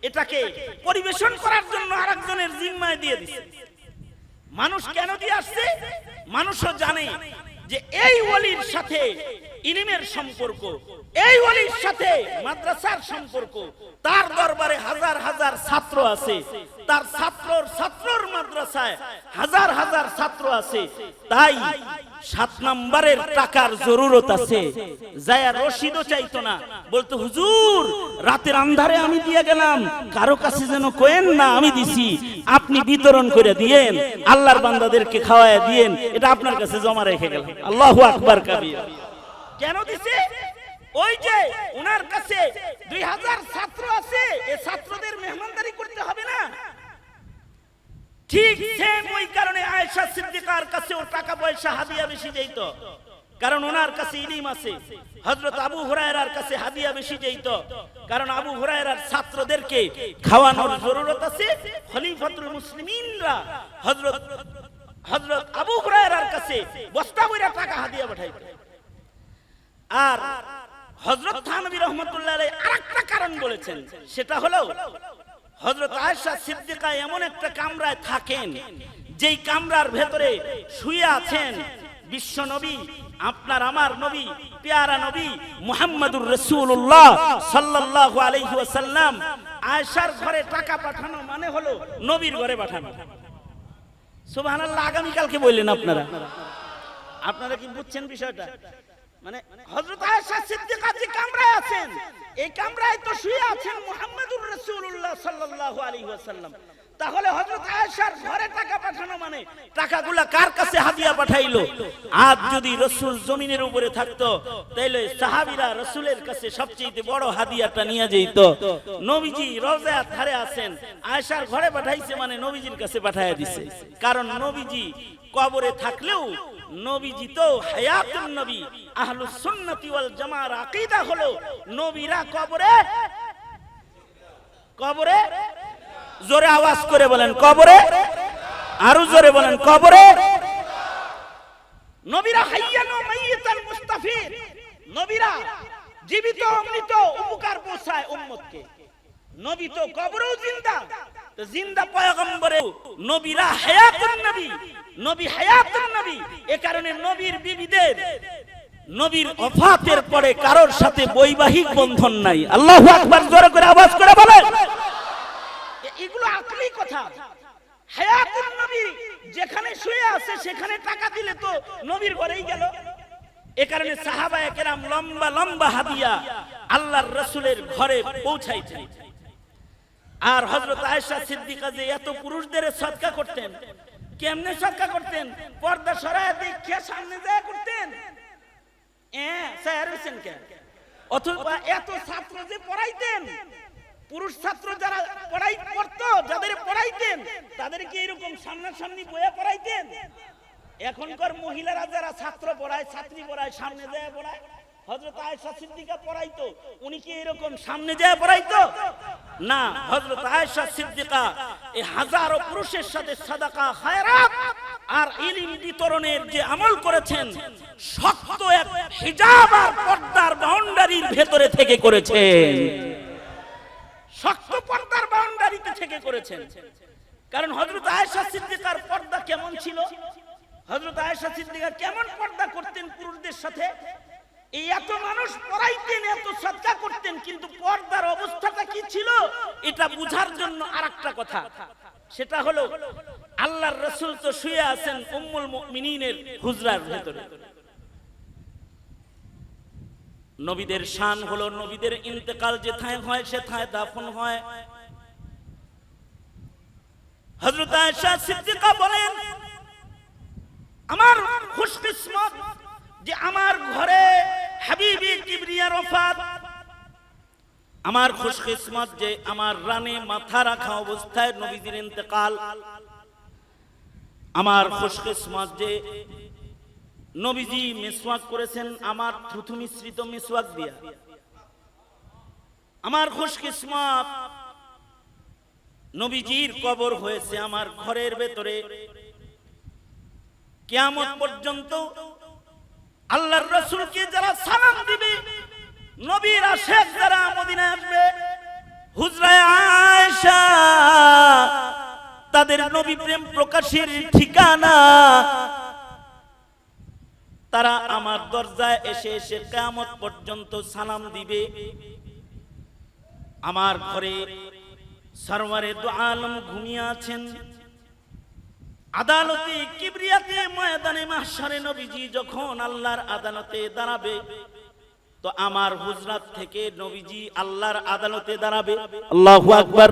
এটাকে পরিবেশন করার জন্য আরেকজনের জিম্মায় দিয়ে দিছে। মানুষ কেন দিয়ে আসছে? মানুষও জানে যে এই ওলির সাথে ইলমের সম্পর্ক, এই ওলির সাথে মাদ্রাসার সম্পর্ক। তার দরবারে হাজার হাজার ছাত্র আছে, তার ছাত্রর মাদ্রাসায় হাজার হাজার ছাত্র আছে। তাই 7 নম্বরের টাকার জরুরত আছে। যায়া রশিদও চাইতো না, বলতো হুজুর রাতের আন্ধারে আমি দিয়ে গেলাম, কারো কাছে যেন কইেন না আমি দিছি, আপনি বিতরণ করে দিয়েন, আল্লাহর বান্দাদেরকে খাওয়ায় দিয়েন, এটা আপনার কাছে জমা রেখে গেলাম। আল্লাহু আকবার কবীর। কেন দিছে? ওই যে ওনার কাছে 2000 ছাত্র আছে, এই ছাত্রদের মেহমানদারি করতে হবে না? ঠিক সেম ওই কারণে আয়েশা সিদ্দিকার কাছে ও টাকা পয়সা হাদিয়া বেশি যেত, কারণ ওনার কাছে ইলম আছে। হযরত আবু হুরায়রার কাছে হাদিয়া বেশি যেত, কারণ আবু হুরায়রার ছাত্রদেরকে খাওয়ানোর জরুরত আছে। খলিফাতুল মুসলিমিনরা হযরত আবু হুরায়রার কাছে বস্তা ভরা টাকা হাদিয়া পাঠাইত। আর হযরত থানবী রাহমাতুল্লাহ আলাইহি আরেকটা কারণ বলেছেন, সেটা হলো হযরত আয়েশা সিদ্দিকা এমন একটা কামরায় থাকেন, যেই কামরার ভেতরে শুয়ে আছেন বিশ্ব নবী, আপনার আমার নবী, পেয়ারা নবী মুহাম্মদুর রাসূলুল্লাহ সাল্লাল্লাহু আলাইহি ওয়াসাল্লাম। আয়েশার ঘরে টাকা পাঠানো মানে হলো নবীর ঘরে পাঠানো। সুবহানাল্লাহ। আগামী কালকে বললেন আপনারা কি বুঝছেন বিষয়টা? মানে হযরত আয়েশা সিদ্দিকা যে কামরায় আছেন, এই কামরায় তো শুয়ে আছেন মুহাম্মদুর রাসূলুল্লাহ সাল্লাল্লাহু আলাইহি ওয়াসাল্লাম। তাহলে হযরত আয়েশার ঘরে টাকা পাঠানো মানে টাকাগুলা কার কাছে হাদিয়া পাঠাইলো? আজ যদি রাসূল জমিনের উপরে থাকতো, তাইলে সাহাবীরা রাসূলের কাছে সবচেয়ে বড় হাদিয়াটা নিয়ে যেত। নবীজি রওজার ধারে আছেন, আয়েশার ঘরে পাঠাইছে মানে নবীজির কাছে পাঠায়া দিছে। কারণ নবীজি কবরে থাকলেও নবীজি তো হায়াতুন নবী। আহলুস সুন্নাতি ওয়াল জামার আকীদা হলো নবীরা কবরে জোরে আওয়াজ করে বলেন কবরে, আরো জোরে বলেন কবরে। নবীরা হাইয়ান ও মাইয়াতান নবীরা জীবিত মৃত উপকার পৌঁছায় উম্মতকে, নবী তো কবরেও জিন্দা, তো জিন্দা পয়গম্বরে নবীরা হায়াতুন নবী, নবী হায়াতুন নবী। এ কারণে নবীর বিবিদের নবীর ওফাতের পরে কারোর সাথে বৈবাহিক বন্ধন নাই। আল্লাহু আকবার, জোরে করে আওয়াজ করে বলেন। এগুলো আকলি কথা। হায়াতুন নবী যেখানে শুয়ে আছে সেখানে টাকা দিলে তো নবীর ঘরেই গেল। এ কারণে সাহাবায়ে কেরাম লম্বা লম্বা হাদিয়া আল্লাহর রাসূলের ঘরে পৌঁছাইতেন। আর হযরত আয়েশা সিদ্দিকা যে এত পুরুষদের সদকা করতেন, কেমনে সদকা করতেন? পর্দা সরায় দেখে সামনে যায় করতেন। স্যার হোসেন কে অথবা এত ছাত্র যে পড়াইতেন, পুরুষ ছাত্র যারা পড়তো, যাদের পড়াইতেন তাদেরকে এরকম সামনাসামনি বইয়া পড়াইতেন। এখনকার মহিলারা যারা ছাত্র পড়ায়, ছাত্রী পড়ায়, সামনে যায় পড়ায়। হযরত আয়েশা সিদ্দিকা পড়াইতো, উনি কি এরকম সামনে যায় পড়াইতো? না, হযরত আয়েশা সিদ্দিকা এই হাজারো পুরুষের সাথে সাদাকা, খায়রাত আর ইলম বিতরণের যে আমল করেছেন, শক্ত এক হিজাব আর পর্দার বাউন্ডারির ভেতরে থেকে করেছেন। শক্ত পর্দার বাউন্ডারিতে থেকে করেছেন। কারণ হযরত আয়েশা সিদ্দিকার পর্দা কেমন ছিল? হযরত আয়েশা সিদ্দিকা কেমন পর্দা করতেন পুরুষদের সাথে? এই এত মানুষ পড়াইতেন, এত সদকা করতেন, কিন্তু পর্দার অবস্থাটা কি ছিল এটা বুঝার জন্য আরেকটা কথা, সেটা হলো আল্লাহর রাসূল তো শুয়ে আছেন উম্মুল মুমিনিনের হুজরার ভেতরে। নবীদের শান হলো নবীদের ইন্তেকাল যেথায় হয় সেথায় দাফন হয়। হযরত আয়েশা সিদ্দিকা বলেন, আমার খুশকিসমত যে আমার ঘরে হাবিবি কিবরিয়ার ওফাত, আমার খুশকিসমত যে আমার রানে মাথা রাখা অবস্থায় নবীজির ইন্তেকাল, আমার খুশকিসমত যে নবীজি মিসওয়াক করেছেন আমার থুথু মিশ্রিত মিসওয়াক দিয়া, আমার খুশকিসমত নবীজির কবর হয়েছে আমার ঘরের ভেতরে। কিয়ামত পর্যন্ত আল্লাহর রাসূলকে যারা সালাম দিবে, নবীর আশিক যারা মদিনায় আসবে, হুজরায়ে আয়েশা তাদের নবী প্রেম প্রকাশের ঠিকানা, তারা আমার দরজায় এসে এসে কিয়ামত পর্যন্ত সালাম দিবে। আমার ঘরে সরওয়ারে দু আলম ঘুমিয়ে আছেন। আদালতে কিবরিয়াতে ময়দানে মাহশারে নবীজি যখন আল্লাহর আদালতে দাঁড়াবে, তো আমার হুজরাত থেকে নবীজি আল্লাহর আদালতে দাঁড়াবে। আল্লাহু আকবার।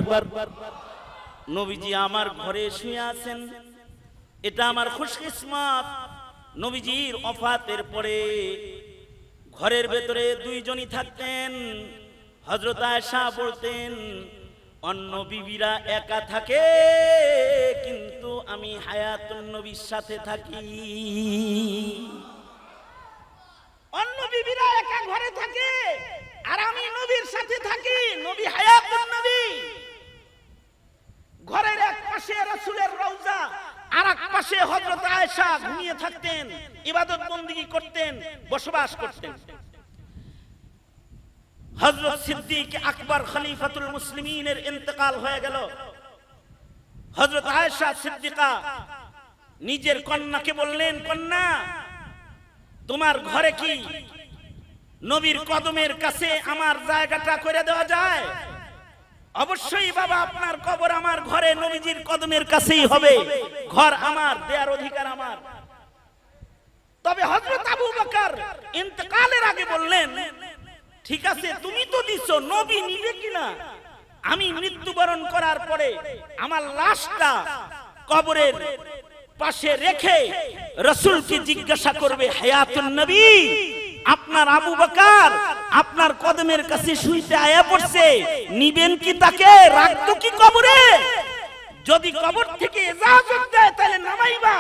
নবীজি আমার ঘরে শুয়ে আছেন, এটা আমার খুশকিসমত। নবীজির ওফাতের পরে ঘরের ভেতরে দুইজনই থাকতেন। হযরত আয়েশা বলতেন, অন্য বিবিরা একা থাকে কিন্তু আমি হায়াতুন নবীর সাথে থাকি। অন্য বিবিরা একা ঘরে থাকে আর আমি নবীর সাথে থাকি। নবী হায়াতুন নবী। ঘরের এক পাশে রাসূলের রওজা, আর এক পাশে হযরত আয়েশা ঘুমিয়ে থাকতেন, ইবাদত বন্দেগী করতেন, বসবাস করতেন। হযরত সিদ্দিক আকবর খলিফাতুল মুসলিমিনের ইন্তেকাল হয়ে গেল। হযরত আয়েশা সিদ্দিকা নিজের কন্যাকে বললেন, কন্যা তোমার ঘরে কি নবীর কদমের কাছে আমার জায়গাটা করে দেওয়া যায়? অবশ্যই বাবা, আপনার কবর আমার ঘরে নবীজির কদমের কাছেই হবে, ঘর আমার, দেয়ার অধিকার আমার। তবে হযরত আবু বকর ইন্তেকালের আগে বললেন, ঠিক আছে তুমি তো দিছো, নবী নিবে কিনা? আমি মৃত্যুবরণ করার পরে আমার লাশটা কবরের পাশে রেখে রাসূলকে জিজ্ঞাসা করবে, হায়াতুন নবী আপনার আবু বকর আপনার কদমের কাছে শুইতে আয়া পড়ছে, নিবেন কি তাকে? রাখতো কি কবরে? যদি কবর থেকে ইজাজত দেয় তাহলে নামাইবা,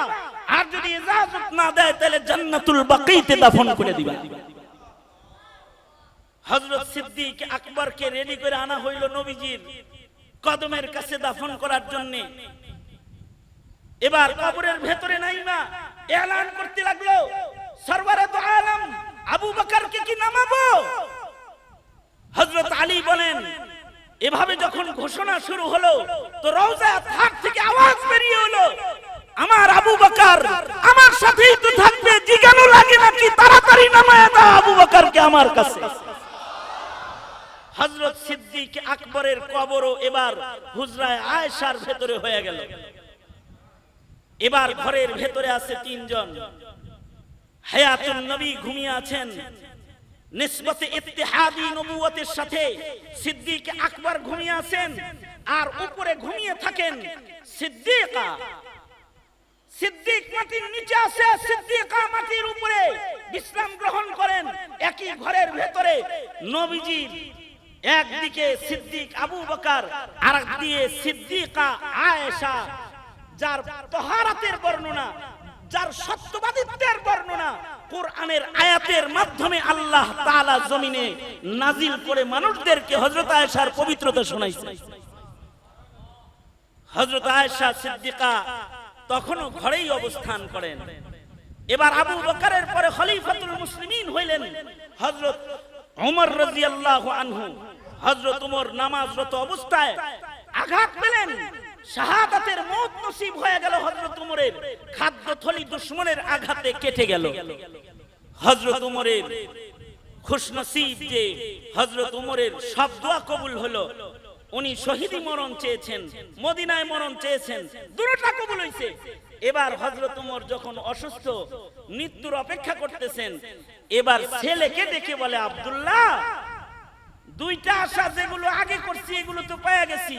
আর যদি ইজাজত না দেয় তাহলে জান্নাতুল বাকিতে দাফন করে দিবা। হযরত সিদ্দিক আকবরকে রেডি করে আনা হইল নবীজির কদমের কাছে দাফন করার জন্য। এবার কবরের ভেতরে নাইমা এলান করতে লাগলো, সরওয়ারে দু আলম আবু বকরকে কি নামা আলী বলেন, এভাবে যখন ঘোষণা শুরু হলো তো রওজা থার থেকে আওয়াজ বেরিয়ে হলো, আমার আবু বকর আমার সাথেই তো থাকবে, জিজ্ঞানো লাগে নাকি, তাড়াতাড়ি নামায় দাও আবু বকরকে আমার কাছে। হযরত সিদ্দিক আকবরের কবরও এবার হুজরায়ে আয়েশার ভেতরে হয়ে গেল। এবার ঘরের ভেতরে আছে তিনজন। হায়াতুন নবী ঘুমিয়ে আছেন, নিসবতে ইত্তিহাদি নবুয়তের সাথে সিদ্দিক আকবর ঘুমিয়ে আছেন, আর উপরে ঘুমিয়ে থাকেন সিদ্দিকা। সিদ্দিক মাটির নিচে আছে, সিদ্দিকা মাটির উপরে বিশ্রাম গ্রহণ করেন। একই ঘরের ভেতরে নবীজির একদিকে সিদ্দিক আবু বকর, আর একদিকে সিদ্দিকা আয়েশা, যার তাহারাতের বর্ণনা, যার সত্যবাদিত্বের বর্ণনা কোরআনের আয়াতের মাধ্যমে আল্লাহ তাআলা জমিনে নাজিল করে মানুষদেরকে হযরত আয়েশার পবিত্রতা শোনাইছে। হযরত আয়েশা সিদ্দিকা তখনও ঘরেই অবস্থান করেন। এবার আবু বকরের পরে খলিফাতুল মুসলিমিন হইলেন হযরত ওমর রাদিয়াল্লাহু আনহু। হযরত ওমর নামাজরত অবস্থায় আঘাত পেলেন, শাহাদাতের মওত নসিব হয়ে গেল হযরত ওমরের। খাদ্যথলি দুশমনের আঘাতে কেটে গেল। হযরত ওমরের খুশনসিব যে হযরত ওমরের সব দোয়া কবুল হলো। উনি শহীদি মরণ চেয়েছেন, মদিনায় মরণ চেয়েছেন, দুটোটা কবুল হইছে। এবার হযরত ওমর যখন অসুস্থ, মৃত্যুর অপেক্ষা করতেছেন, এবার ছেলেকে দেখে বলে, আব্দুল্লাহ, দুইটা আশা যেগুলো আগে করছি এগুলো তো পেয়ে গেছি,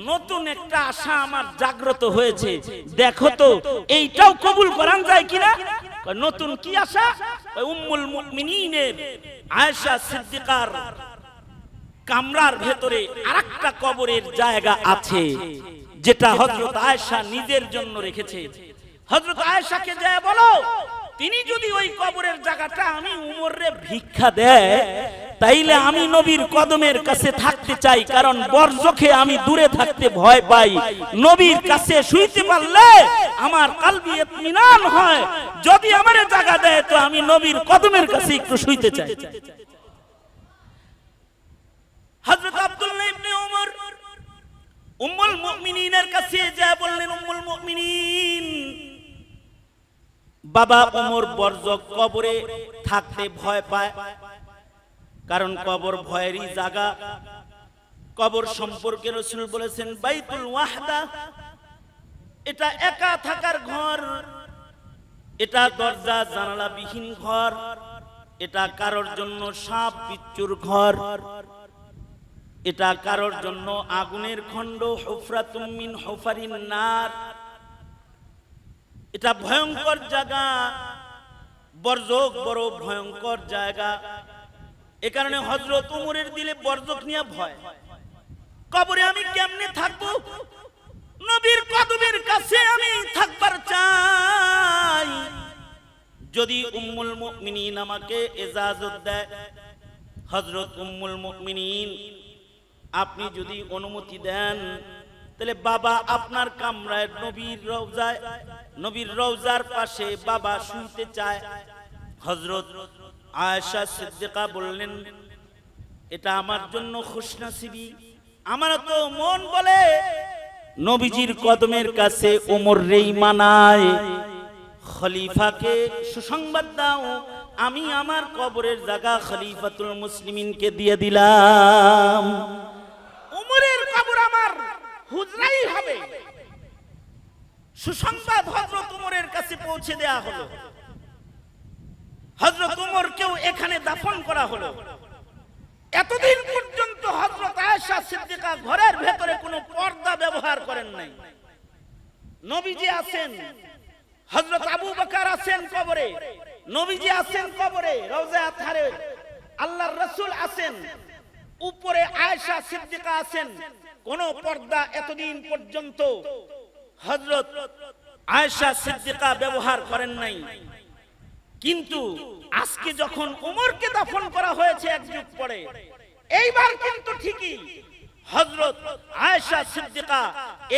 নতুন একটা আশা আমার জাগ্রত হয়েছে, দেখো তো এইটাও কবুল করান যায় কিনা। নতুন কি আশা? উম্মুল মুমিনিনের আয়েশা সিদ্দিকার কামরার ভেতরে আরেকটা কবরের জায়গা আছে, যেটা হযরত আয়েশা নিজের জন্য রেখেছে। হযরত আয়েশাকে যায় বলো, তিনি যদি ওই কবরের জায়গাটা আমি উমরে ভিক্ষা দেয়, তাইলে আমি নবীর কদমের কাছে থাকতে চাই, কারণ বরজখে আমি দূরে থাকতে ভয় পাই। নবীর কাছে শুইতে পারলে আমার কলবি ইতমিনান হয়, যদি আমারে জায়গা দেয় তো আমি নবীর কদমের কাছে একটু শুইতে চাই। হযরত আব্দুল্লাহ ইবনে ওমর উম্মুল মুমিনিনের কাছে যা বললেন, উম্মুল মুমিনিন, বাবা ওমর বরজখ কবরে থাকতে ভয় পায়, কারণ কবর ভয়েরই জায়গা। কবর সম্পর্কে রাসূল বলেছেন, বাইতুল ওয়াহদা, এটা একা থাকার ঘর, এটা দরজা জানালা বিহীন ঘর, এটা কারোর জন্য সাপ বিচ্ছুর ঘর, এটা কারোর জন্য আগুনের খণ্ড, হুফরাতুম মিন হুফারিন নার। এটা ভয়ঙ্কর জায়গা, বরজখ বড় ভয়ঙ্কর জায়গা। এ কারণে হযরত ওমরের দিলে বরজখ নিয়ে ভয়, কবরে আমি কেমনে থাকবো, নবীর কদমের কাছে আমি থাকবার চাই। যদি উম্মুল মুমিনিন আমাকে ইজাজত দেয়, হযরত উম্মুল মুমিনিন আপনি যদি অনুমতি দেন, তাহলে বাবা আপনার কামরায় নবীর রওজার পাশে বাবা শুইতে চায়। হযরত আয়েশা সিদ্দিকা বললেন, এটা আমার জন্য খুশনসিবি। আমার তো মন বলে নবীজির কদমের কাছে ওমর রেই মানায়, খলিফাকে সুসংবাদ দাও, আমি আমার কবরের জায়গা খলিফাতুল মুসলিমিনকে দিয়ে দিলাম। ওমরের কবর আমার হুজরাই হবে। সুসংবাদ হযরত ওমরের কাছে পৌঁছে দেয়া হলো। হযরত ওমরকেও এখানে দাফন করা হলো। এতদিন পর্যন্ত হযরত আয়েশা সিদ্দিকা ঘরের ভেতরে কোনো পর্দা ব্যবহার করেন নাই। নবীজি আছেন, হযরত আবু বকর আছেন কবরে, নবীজি আছেন কবরে রওজা আতহারে, আল্লাহর রাসূল আছেন, উপরে আয়েশা সিদ্দিকা আছেন। কোন পর্দা এতদিন পর্যন্ত হযরত আয়েশা সিদ্দিকা ব্যবহার করেন নাই। কিন্তু আজকে যখন ওমরকে দাফন করা হয়েছে এক যুগ পরে, এইবার কিন্তু ঠিকই হযরত আয়েশা সিদ্দিকা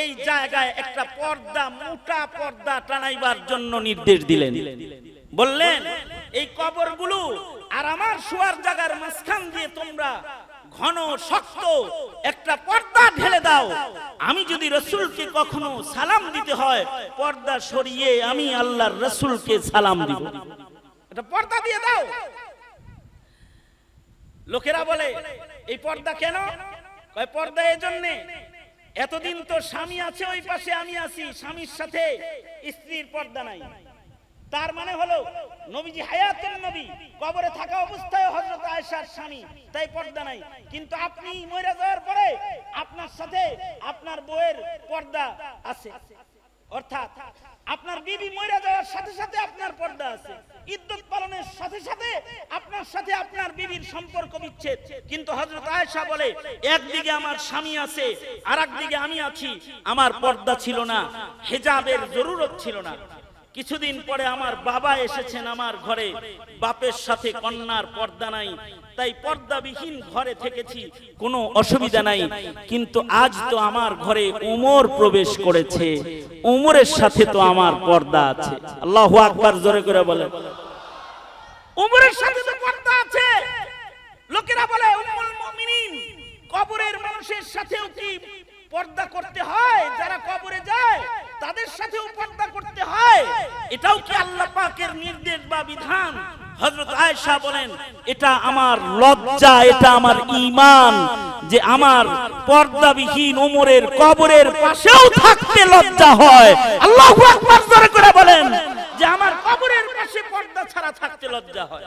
এই জায়গায় একটা পর্দা, মোটা পর্দা টানাইবার জন্য নির্দেশ দিলেন। বললেন, এই কবরগুলো আর আমার শোয়ার জায়গার মাঝখান দিয়ে তোমরা ঘন শক্ত একটা পর্দা ঢেলে দাও। আমি যদি রাসূলকে কখনো সালাম দিতে হয়, পর্দা সরিয়ে আমি আল্লাহর রাসূলকে সালাম দিব। এটা পর্দা দিয়ে দাও। লোকেরা বলে এই পর্দা কেন? কয় পর্দা এজন্যে, এতদিন তো স্বামী আছে ওই পাশে, আমি আছি, স্বামীর সাথে স্ত্রীর পর্দা নাই। তার মানে হলো নবীজি হায়াতুন নবী, কবরে থাকা অবস্থায় হযরত আয়েশার স্বামী, তাই পর্দা নাই। কিন্তু আপনি মরে যাওয়ার পরে আপনার সাথে আপনার বউয়ের পর্দা আছে, অর্থাৎ আপনার বিবি মরে যাওয়ার সাথে সাথে আপনার পর্দা আছে। ইদ্যত পালনের সাথে সাথে আপনার সাথে আপনার বিবির সম্পর্ক বিচ্ছেদ। কিন্তু হযরত আয়েশা বলে একদিকে আমার স্বামী আছে, আরেকদিকে আমি আছি, আমার পর্দা ছিল না, হিজাবের জরুরত ছিল না। কিছুদিন পরে আমার বাবা এসেছেন আমার ঘরে, বাপের সাথে কন্যার পর্দা নাই, তাই পর্দাবিহীন ঘরে থেকেছি, কোনো অসুবিধা নাই। কিন্তু আজ তো আমার ঘরে ওমর প্রবেশ করেছে, ওমরের সাথে তো আমার পর্দা আছে। আল্লাহু আকবার, জোরে করে বলে। ওমরের সাথে তো পর্দা আছে। লোকেরা বলে উম্মুল মুমিনিন, কবরের মানুষের সাথেও কি পর্দা করতে হয়? যারা কবরে যায় তাদের সাথেও পর্দা করতে হয়। এটাও কি আল্লাহ পাকের নির্দেশ বা বিধান? হযরত আয়েশা বলেন এটা আমার লজ্জা, এটা আমার ঈমান, যে আমার পর্দাবিহীন ওমরের কবরের পাশেও থাকতে লজ্জা হয়। আল্লাহু আকবার, জোরে করে বলেন, যে আমার কবরের পাশে পর্দা ছাড়া থাকতে লজ্জা হয়।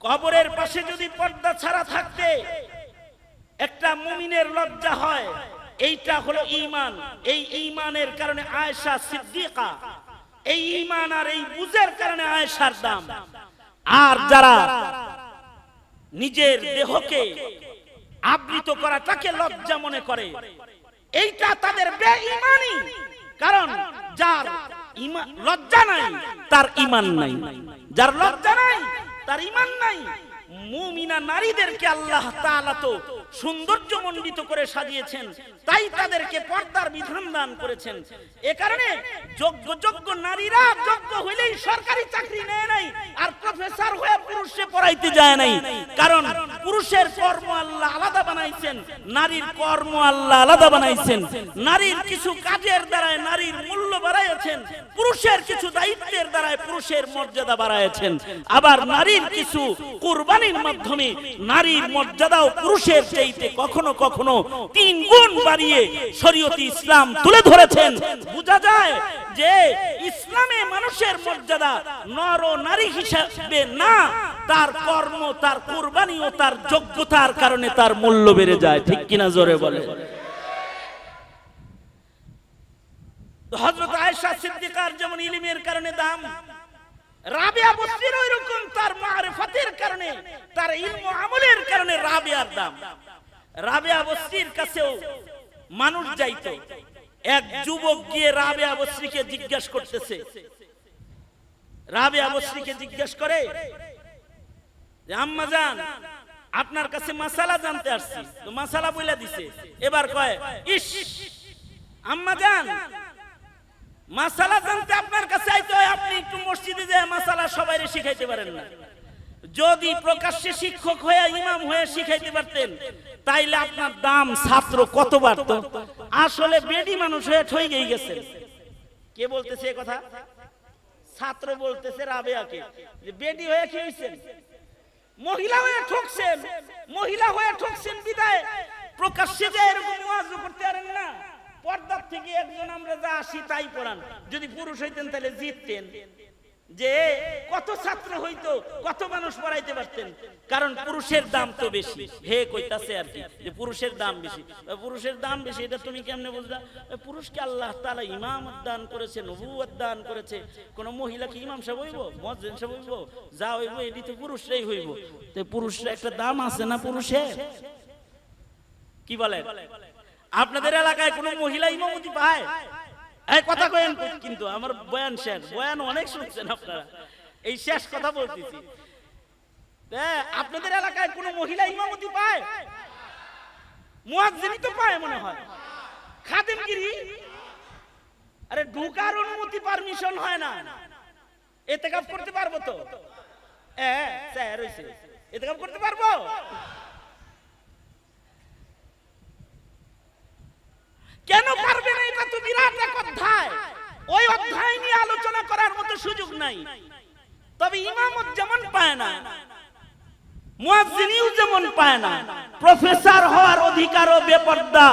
কবরের পাশে যদি পর্দা ছাড়া থাকতে একটা মুমিনের লজ্জা হয়, এইটা হলো ঈমান। এই ঈমানের কারণে আয়েশা সিদ্দিকা, এই ঈমান আর এই বুঝের কারণে আয়েশার দাম। আর যারা নিজের দেহকে আবৃত করাটাকে লজ্জা মনে করে, এইটা তাদের বেঈমানি। কারণ যার লজ্জা নাই তার ঈমান নাই, যার লজ্জা নাই তার ঈমান নাই। মুমিনা নারীদেরকে আল্লাহ তাআলা তো সৌন্দর্যমণ্ডিত করে সাজিয়েছেন, তাই তাদেরকে পর্দার বিধান দান করেছেন। এ কারণে যোগ্য নারীরা যোগ্য হইলেই সরকারি চাকরি নেয় নাই, আর প্রফেসর হয়ে পুরুষে পড়াইতে যায় নাই। কারণ পুরুষের কর্ম আল্লাহ আলাদা বানাইছেন, নারীর কর্ম আল্লাহ আলাদা বানাইছেন। নারীর কিছু কাজের দ্বারায় নারীর মূল্য বাড়াইছেন, পুরুষের কিছু দায়িত্বের দ্বারায় পুরুষের মর্যাদা বাড়াইছেন। আবার নারীর কিছু কুরবানির মাধ্যমে নারীর মর্যাদাও পুরুষের চাইতে কখনো কখনো 3 গুণ বাড়িয়ে শরীয়তে ইসলাম তুলে ধরেছেন। বোঝা যায় যে ইসলামে মানুষের মর্যাদা নর ও নারী হিসাবে না, তার কর্ম, তার কুরবানি ও তার যোগ্যতার কারণে তার মূল্য বেড়ে যায়। ঠিক কিনা, জোরে বলে। হযরত আয়েশা সিদ্দিকার যেমন ইলমের কারণে দাম, রাবিয়া বসরির ওইরকম তার মারিফাতের কারণে, তার ইলম ও আমলের কারণে রাবিয়ার দাম। রাবিয়া বসরির কাছেও মানুষ যাইতো। এক যুবক গিয়ে রাবিয়া বসরিকে জিজ্ঞাসা করতেছে, রাবিয়া বসরিকে জিজ্ঞাসা করে যে আম্মা জান, আপনার কাছে মাসালা জানতে আসছি। তো মাসালা বলে দিছে। এবার কয়, ইস আম্মা জান, মাসালা জানতে আপনার কাছে আইতে হয়, আপনি একটু মসজিদে যায় মাসালা সবাইরে শিখাইতে পারেন না। যদি প্রকাশ্যে শিক্ষক হয়ে ইমাম হয়ে শিখাইতে পারতেন তাইলে আপনার দাম ছাত্র কত বাড়তো। আসলে বেডি মানুষ হয়ে ঠই গেছেন। কে বলতেছে এই কথা? ছাত্র বলতেছে রাবেয়াকে, যে বেডি হয়ে কি হইছেন? মহিলা হয়ে ঠকছেন, মহিলা হয়ে ঠকছেন বিদায় প্রকাশ্যে যে এরকম ওয়াজ করতে পারেন না। পর্দার থেকে একজন আমরা যা আসি তাই পড়ান। যদি পুরুষ হইতেন তাহলে জিততেন, যে কত ছাত্র হইতো, কত মানুষ পড়াইতে পারতেন। কারণ পুরুষের দাম তো বেশি। হে কইতাছে আর কি, যে পুরুষের দাম বেশি। পুরুষের দাম বেশি এটা তুমি কেমনে বুঝলা? পুরুষকে আল্লাহ তাআলা ইমামত দান করেছে, নবুয়ত দান করেছে। কোন মহিলা কি ইমাম সাহেব হইব, মুয়াজ্জিন সাহেব হইব? যা হইব এটি তো পুরুষরাই হইব। তো পুরুষরা একটা দাম আছে না পুরুষের? কি বলেন? আপনাদের এলাকায় কোন মহিলা ইমামতি পায়? এই কথা কইেন, কিন্তু আমার বয়ান শেষ। বয়ান অনেক শুনছেন আপনারা, এই শেষ কথা বলতেছি। আপনাদের এলাকায় কোন মহিলা ইমামতি পায়? মুয়াজ্জিন তো পায় মনে হয়। খাদেমগিরি, আরে ঢোকার অনুমতি পারমিশন হয় না। ইতিকাফ করতে পারবো তো? স্যার হইছে, ইতিকাফ করতে পারবো? কেন পারবে না? এটা তো বিরাট এক অধ্যায়, ওই অধ্যায় নিয়ে আলোচনা করার মতো সুযোগ নাই। তবে ইমামত যেমন পায় না, মুয়াজ্জিনও যেমন পায় না, প্রফেসর হওয়ার অধিকারও বেপরদা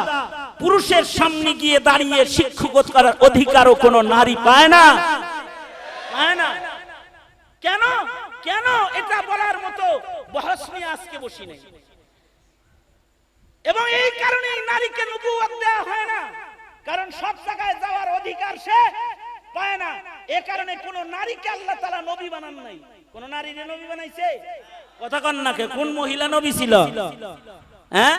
পুরুষের সামনে গিয়ে দাঁড়িয়ে শিক্ষকতা করার অধিকারও কোনো নারী পায় না, পায় না। কেন? কেন? এটা বলার মতো বহস নিয়ে আজকে বসি নেই। এবং এই কারণে নারীকে নবুয়ত দেওয়া হয় না, কারণ সব জায়গায় যাওয়ার অধিকার সে পায় না। এ কারণে কোন নারীকে আল্লাহ তাআলা নবী বানান নাই। কোন নারীকে নবী বানাইছে? কথা কন না কে? কোন মহিলা নবী ছিল? হ্যাঁ,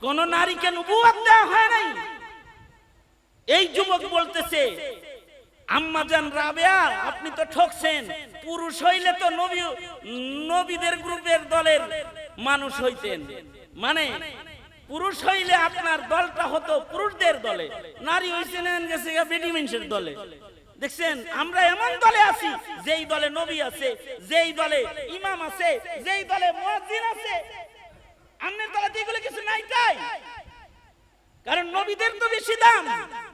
কোন নারীকে নবুয়ত দেওয়া হয় নাই। এই যুবক বলতেছে, আম্মাজান রাবেয়া আপনি তো ঠকছেন, পুরুষ হইলে তো নবীদের গ্রুপের দলের মানুষ হইতেন, মানে পুরুষ হইলে আপনার দলটা হতো পুরুষদের দলে, নারী হইছেন গেছে বেটি মানুষের দলে। দেখছেন, আমরা এমন দলে আছি যেই দলে নবী আছে, যেই দলে ইমাম আছে, যেই দলে মুয়াজ্জিন আছে। আমাদের দলে এগুলো কিছু নাই তাই, কারণ নবীদের তো বেশি দাম।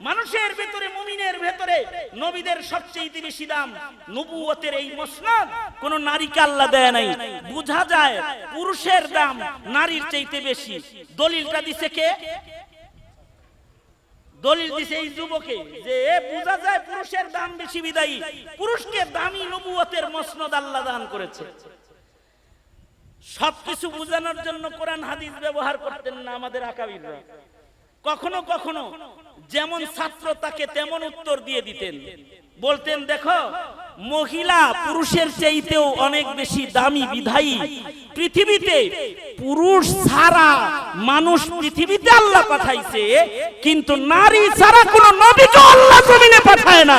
মানুষের ভেতরে, মুমিনের ভেতরে নবীদের সবচেয়ে বেশি দাম। নবুয়তের এই মসনদ কোন নারীকে আল্লাহ দেয় নাই। বোঝা যায় পুরুষের দাম নারীর চাইতে বেশি। দলিলটা দিছে কে? দলিল দিছে এই যুবকে, যে বোঝা যায় পুরুষের দাম বেশি বিদায়ী পুরুষকে দামি নবুয়তের মসনদ আল্লাহ দান করেছে। সবকিছু বোঝানোর জন্য কোরআন হাদিস ব্যবহার করতেন না আমাদের আকাবিররা। কখনো কখনো যেমন ছাত্র তাকে তেমন উত্তর দিয়ে দিতেন। বলতেন, দেখো মহিলা পুরুষের চাইতেও অনেক বেশি দামি বিধায়ী পৃথিবীতে পুরুষ ছাড়া মানুষ পৃথিবীতে আল্লাহ পাঠাইছে, কিন্তু নারী ছাড়া কোন নবীকে আল্লাহ জমিনে পাঠায় না।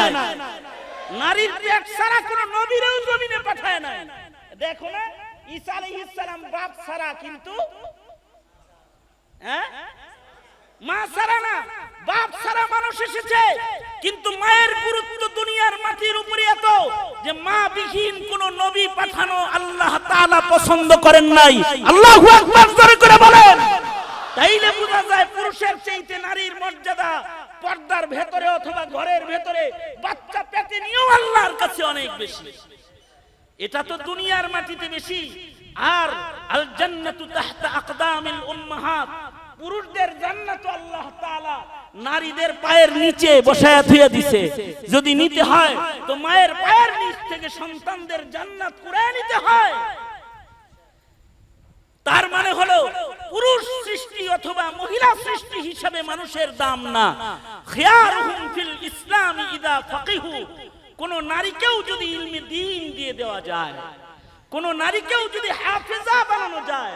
নারীর পেট ছাড়া কোন নবীরও জমিনে পাঠায় না। দেখো না, ঈসা আলাইহিস সালাম বাপ ছাড়া, কিন্তু হ্যাঁ মা ছাড়া না, বাপ ছাড়া মানুষ এসেছে। কিন্তু মায়ের গুরুত্ব দুনিয়ার মাটির উপরে এত যে মা বিহীন কোন নবী পাঠানো আল্লাহ তাআলা পছন্দ করেন নাই। আল্লাহু আকবার জোরে করে বলেন। তাইলে বোঝা যায় পুরুষের চাইতে নারীর মর্যাদা পর্দার ভেতরে অথবা ঘরের ভেতরে বাচ্চা পেটে নিয়েও আল্লাহর কাছে অনেক বেশি। এটা তো দুনিয়ার মাটিতে বেশি। আর আল জান্নাতু তাহতা আকদামিল উম্মাহাত, পুরুষদের জান্নাত আল্লাহ তাআলা নারীদের পায়ের নিচে বসায়া থুইয়া দিছে। যদি নিতে হয় তো মায়ের পায়ের নিচ থেকে সন্তানদের জান্নাত কুড়ায় নিতে হয়। তার মানে হলো পুরুষ সৃষ্টি অথবা মহিলা সৃষ্টি হিসাবে মানুষের দাম না। খিয়ারুহুম ফিল ইসলাম ইদা ফাকিহু, কোন নারীকেও যদি ইলমে দ্বীন দিয়ে দেওয়া যায়, কোন নারীকেও যদি হাফেজা বানানো যায়,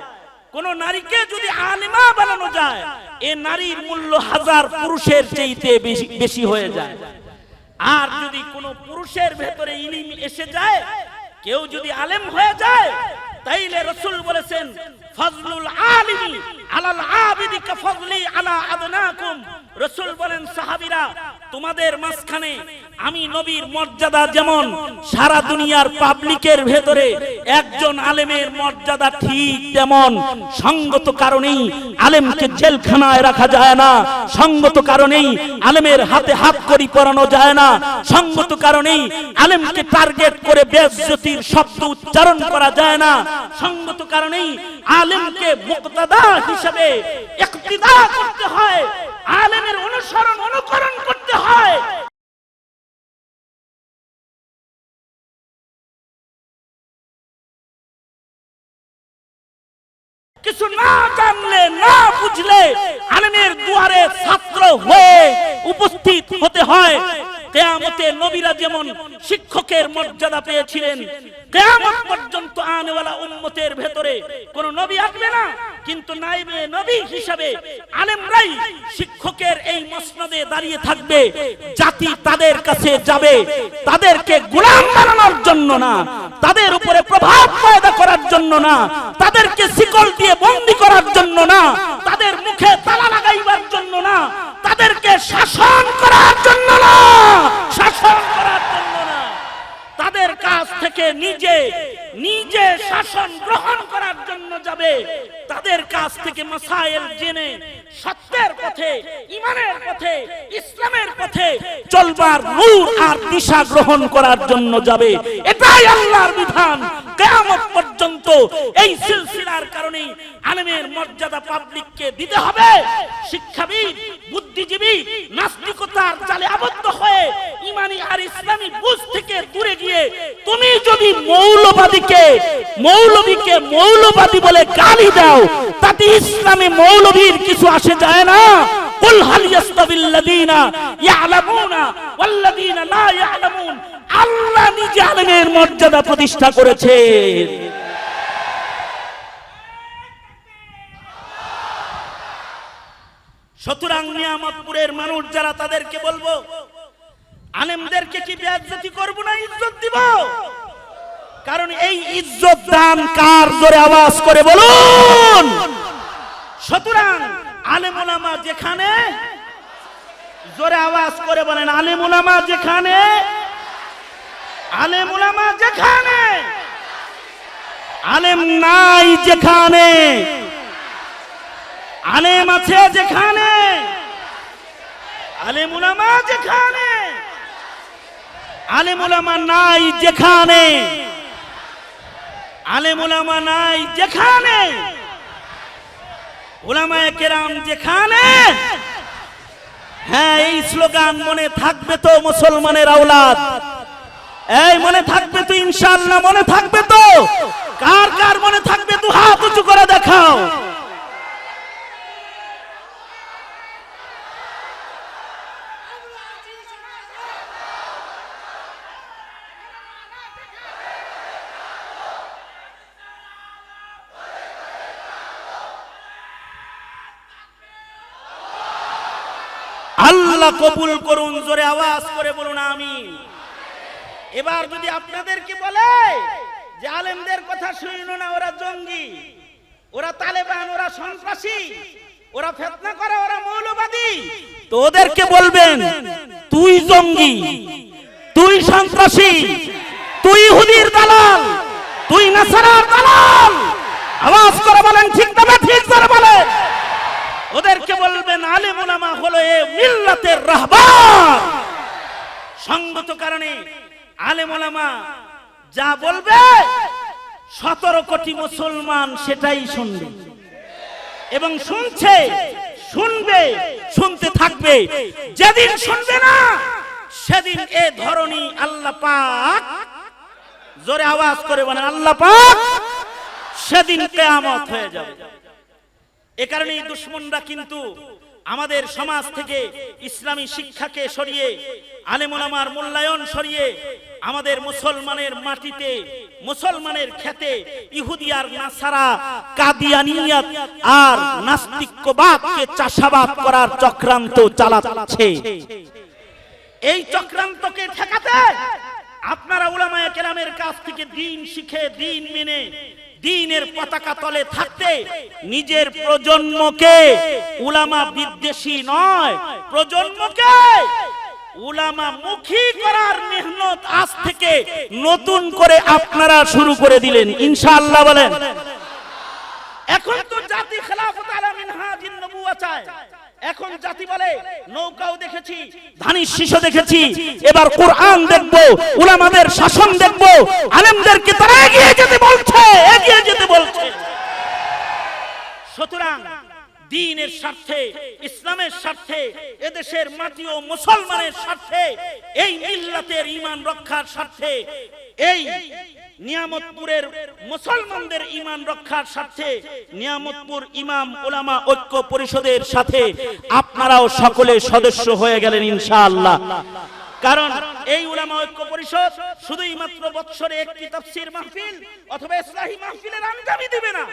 কোন নারীকে যদি আলেমা বানানো যায়, এ নারীর মূল্য হাজার পুরুষের চাইতে বেশি হয়ে যায়। আর যদি কোন পুরুষের ভেতরে ইলম এসে যায়, কেউ যদি আলেম হয়ে যায়, তাইলে রাসূল বলেছেন, ফাজলুল আলিমি আলাল আবিদি কাফাজলি আলা আদনাকুম। রাসূল বলেন, সাহাবীরা তোমাদের মাঝখানে আমি নবীর মর্যাদা যেমন সারা দুনিয়ার পাবলিকের ভেতরে একজন আলেমের মর্যাদা ঠিক তেমন। সঙ্গত কারণেই আলেমকে জেলখানায় রাখা যায় না, সঙ্গত কারণেই আলেমের হাতে হাত কড়ি পরানো যায় না, সঙ্গত কারণেই আলেমকে টার্গেট করে বেইজ্জতির শব্দ উচ্চারণ করা যায় না, সঙ্গত কারণেই আলেমকে মুক্তাদা হিসেবে ইক্তিদা করতে হয়, আলেমের অনুসরণ অনুকরণ করতে হয়। কিছু না জানলে না বুঝলে আলেমের দুয়ারে ছাত্র হয়ে উপস্থিত হতে হয়। কিয়ামতে নবীরা যেমন শিক্ষকের মর্যাদা পেয়েছিলেন, কিয়ামত পর্যন্ত আনেওয়ালা উম্মতের ভেতরে কোন নবী আসবে না, কিন্তু নাইবে নবী হিসাবে আলেমরাই শিক্ষকের এই মসনদে দাঁড়িয়ে থাকবে। জাতি তাদের কাছে যাবে তাদেরকে গোলাম বানানোর জন্য না, তাদের উপরে প্রভাব পয়দা করার জন্য না, তাদেরকে শিকল দিয়ে বন্দী করার জন্য না, তাদের মুখে তালা লাগাইবার জন্য না, তাদেরকে শাসন করার জন্য না, শাসন করার জন্য না, তাদের কাছ থেকে নিজে নিজে শাসন গ্রহণ করার জন্য যাবে। তাদের কাছ থেকে মাসাইল জেনে সত্যের পথে, ঈমানের পথে, ইসলামের পথে চলবার নূর আর দিশা গ্রহণ করার জন্য যাবে। এটাই আল্লাহর বিধান। কিয়ামত পর্যন্ত এই সিলসিলার কারণে আলেমের মর্যাদা পাবলিককে দিতে হবে। শিক্ষাবিদ, বুদ্ধিজীবী নাস্তিকতার জালে আবদ্ধ হয়ে ঈমানি আর ইসলামী বুঝ থেকে দূরে গিয়ে তুমি যদি মৌলবাদীকে মৌলবাদী বলে গালি দাও, তাতে ইসলামে মৌলবীর কিছু আসে যায় না। কুল হাল ইয়াস্তাবিল্লাযীনা ইয়ালামুনা ওয়াল্লাযীনা লা ইয়ালামুন। আল্লাহ নিজে আলেমের মর্যাদা প্রতিষ্ঠা করেছেন। সুতরাং নিয়ামতপুরের মানুষ যারা, তাদেরকে বলবো, আলেমদেরকে কি বেইজ্জতি করব না ইজ্জত দিব? কারণ এই ইজ্জত দান কার? জোরে আওয়াজ করে বলুন। সুতরাং আলেম ওলামা যেখানে, জোরে আওয়াজ করে বলেন, আলেম ওলামা যেখানে, আলেম ওলামা যেখানে, আলেম নাই যেখানে, আলেম আছে যেখানে, আলেম ওলামা যেখানে, আলেম ওলামা নাই যেখানে, আলেম ওলামা নাই যেখানে, উলামায়ে কেরাম যেখানে। হ্যাঁ, এই স্লোগান মনে থাকবে তো মুসলমানের আওলাদ? এই মনে থাকবে তো ইনশাআল্লাহ? মনে থাকবে তো? কার কার মনে থাকবে? দু হাত উঁচু করে দেখাও। আল্লাহ কবুল করুন। জোরে আওয়াজ করে বলুন আমিন। এবার যদি আপনাদেরকে বলে যে আলেমদের কথা শুনো না, ওরা জঙ্গি, ওরা তালেবান, ওরা সন্ত্রাসী, ওরা ফিতনা করে, ওরা মৌলবাদী, তো ওদেরকে বলবেন তুই জঙ্গি, তুই সন্ত্রাসী, তুই ইহুদির দালাল, তুই নাসারার দালাল। আওয়াজ করে বলেন ঠিক না ঠিক? করে বলেন। ওদেরকে বলবেন আলেম ওলামা হলো এ মিল্লাতের রাহবার। সঙ্গত কারণে আলেম ওলামা যা বলবে 17 কোটি মুসলমান সেটাই শুনবে এবং শুনছে, শুনবে, শুনতে থাকবে। যেদিন শুনবে না, সেদিন এ ধরনী আল্লাহ পাক, জোরে আওয়াজ করে বলেন আল্লাহ পাক, সেদিন কিয়ামত হয়ে যাবে। এ কারণেই দুশমনরা কিন্তু আমাদের সমাজ থেকে ইসলামী শিক্ষাকে সরিয়ে, আলেম ওলামার মূল্যায়ন সরিয়ে আমাদের মুসলমানের মাটিতে, মুসলমানের খেতে ইহুদি আর নাসারা, কাদিয়ানিয়াত আর নাস্তিক্যবাদকে চাষাবাদ করার চক্রান্ত চালাচ্ছে। এই চক্রান্তকে ঠেকাতে আপনারা উলামায়ে কেরামের কাছ থেকে দ্বীন শিখে, দ্বীন মেনে, দ্বীনের পতাকা তলে থাকতে নিজের প্রজন্মকে উলামা বিদ্বেষী নয়, প্রজন্মকে উলামা মুখী করার মেহনত আজ থেকে নতুন করে আপনারা শুরু করে দিলেন ইনশাআল্লাহ। বলেন। এখন তো জাতি খেলাফত আলা মিনহাজিন নবুওয়া চায়। এখন জাতি বলে নৌকাও দেখেছি, ধানের শীষও দেখেছি, এবার কোরআন দেখবো, উলামাদের শাসন দেখবো। আলেমদেরকে তারা এগিয়ে যেতে বলছে, এগিয়ে যেতে বলছে। সুতরাং দ্বীনের স্বার্থে, ইসলামের স্বার্থে, এদেশের মাটি ও মুসলমানের স্বার্থে, এই মিল্লাতের ঈমান রক্ষার স্বার্থে, এই নিয়ামতপুরের মুসলমানদের ঈমান রক্ষার স্বার্থে নিয়ামতপুর ইমাম উলামা ঐক্য পরিষদের সাথে আপনারাও সকলে সদস্য হয়ে গেলেন ইনশাআল্লাহ। কারণ এই উলামা ঐক্য পরিষদ শুধুই মাত্র বৎসরে একটি তাফসীর মাহফিল অথবা ইসলাহি মাহফিলের আঞ্জামি দিবে না।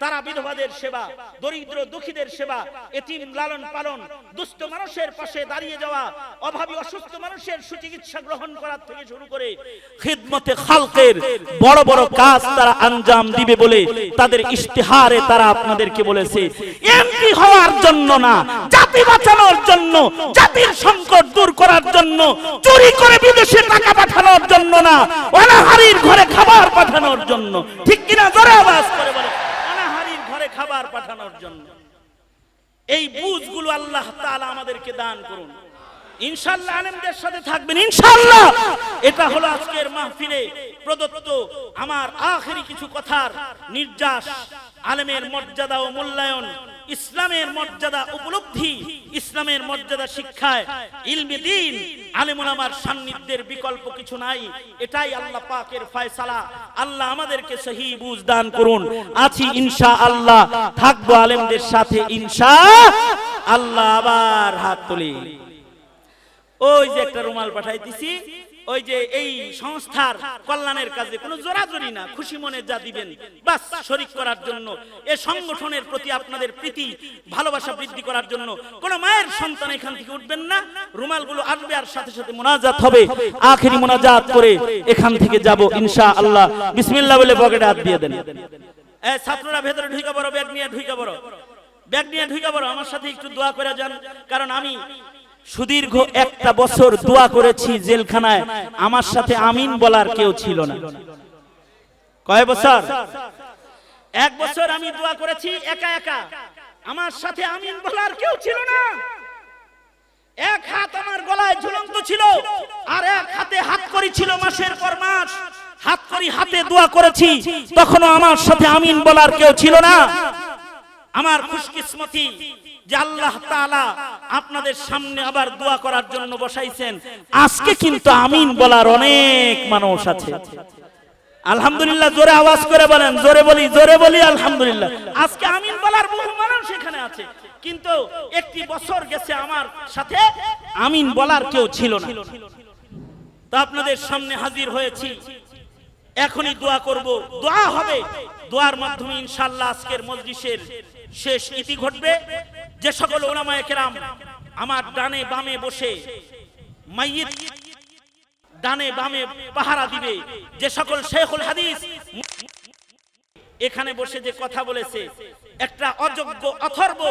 তারা বিধবাদের সেবা, দরিদ্র দুঃখীদের সেবা, এতিম লালন পালন, দুস্থ মানুষের পাশে দাঁড়িয়ে যাওয়া, অভাবী অসুস্থ মানুষের সুচিকিৎসা গ্রহণ করার থেকে শুরু করে খিদমতে খালকের বড় বড় কাজ তারা আঞ্জাম দিবে বলে তাদের ইশতেহারে তারা আপনাদেরকে বলেছে। এমপি হওয়ার জন্য না, জাতি বাঁচানোর জন্য, জাতির সংকট দূর করার জন্য, চুরি করে বিদেশে টাকা পাঠানোর জন্য না, অনাহারীর ঘরে খাবার পাঠানোর জন্য। ঠিক কিনা? জোরে আওয়াজ করে বলে। অনাহারীর ঘরে খাবার পাঠানোর জন্য। এই বুঝগুলো আল্লাহ তাআলা আমাদেরকে দান করুন। ইনশাআল্লাহ আলেমদের সাথে থাকবেন ইনশাআল্লাহ। এটা হলো আজকের মাহফিলে প্রদত্ত আমার আখেরি কিছু কথার নির্যাস। আলেমের মর্যাদা ও মূল্যায়ন, ইসলামের মর্যাদা উপলব্ধি, ইসলামের মর্যাদা শিক্ষায় ইলমে দ্বীন আলেম ওলামার সান্নিধ্যের বিকল্প কিছু নাই। এটাই আল্লাহ পাকের ফয়সালা। আল্লাহ আমাদেরকে সহি বুঝ দান করুন। আছি ইনশাআল্লাহ, থাকবো আলেমদের সাথে ইনশাআল্লাহ। আবার হাত তুলি। ওই যে একটা রুমাল পাঠাইতেছি, ওই যে এই সংস্থার কল্যাণের কাজে কোনো জোরাজুরি না, খুশি মনে যা দিবেন বাস শরীক করার জন্য, এই সংগঠনের প্রতি আপনাদের প্রীতি ভালোবাসা বৃদ্ধি করার জন্য। কোন মায়ের সন্তান এখান থেকে উঠবেন না, রুমালগুলো আসবে আর সাথে সাথে মোনাজাত হবে। আখেরি মোনাজাত করে এখান থেকে যাব ইনশাআল্লাহ। বিসমিল্লাহ বলে পকেটে হাত দিয়ে দেন। এই ছাত্ররা ভেতরে ঢুকে পড়ো, ব্যাগ নিয়ে ঢুকে পড়ো, ব্যাগ নিয়ে ঢুকে পড়ো। আমার সাথে একটু দোয়া করে যান, কারণ আমি সুদীর্ঘ একটা বছর দোয়া করেছি জেলখানায়, আমার সাথে আমিন বলার কেউ ছিল না। কয় বছর? এক বছর আমি দোয়া করেছি একা একা, আমার সাথে আমিন বলার কেউ ছিল না। এক হাত আমার গলায় ঝুলন্ত ছিল, আর এক হাতে হাত করি ছিল। মাসের পর মাস হাত করি হাতে দোয়া করেছি, তখনও আমার সাথে আমিন বলার কেউ ছিল না। আমার খুশকিসমতি যে আল্লাহ তাআলা আপনাদের সামনে আবার দোয়া করার জন্য বসাইছেন। আজকে কিন্তু আমিন বলার অনেক মানুষ আছে। আলহামদুলিল্লাহ জোরে আওয়াজ করে বলেন, জোরে বলি আলহামদুলিল্লাহ। আজকে আমিন বলার বহু মানুষ এখানে আছে, কিন্তু একটি বছর গেছে আমার সাথে আমিন বলার কেউ ছিল না। তো আপনাদের সামনে হাজির হয়েছি, এখনই দোয়া করব, দোয়া হবে। দোয়ার মাধ্যমে ইনশাআল্লাহ আজকের মজলিসের শেষ ইতি ঘটবে। যে সকল উলামায়ে কেরাম আমার ডানে বামে বসে মাইয়িত ডানে বামে পাহারা দিবে, যে সকল শেখুল হাদিস এখানে বসে যে কথা বলেছে, একটা অযোগ্য অথর্ব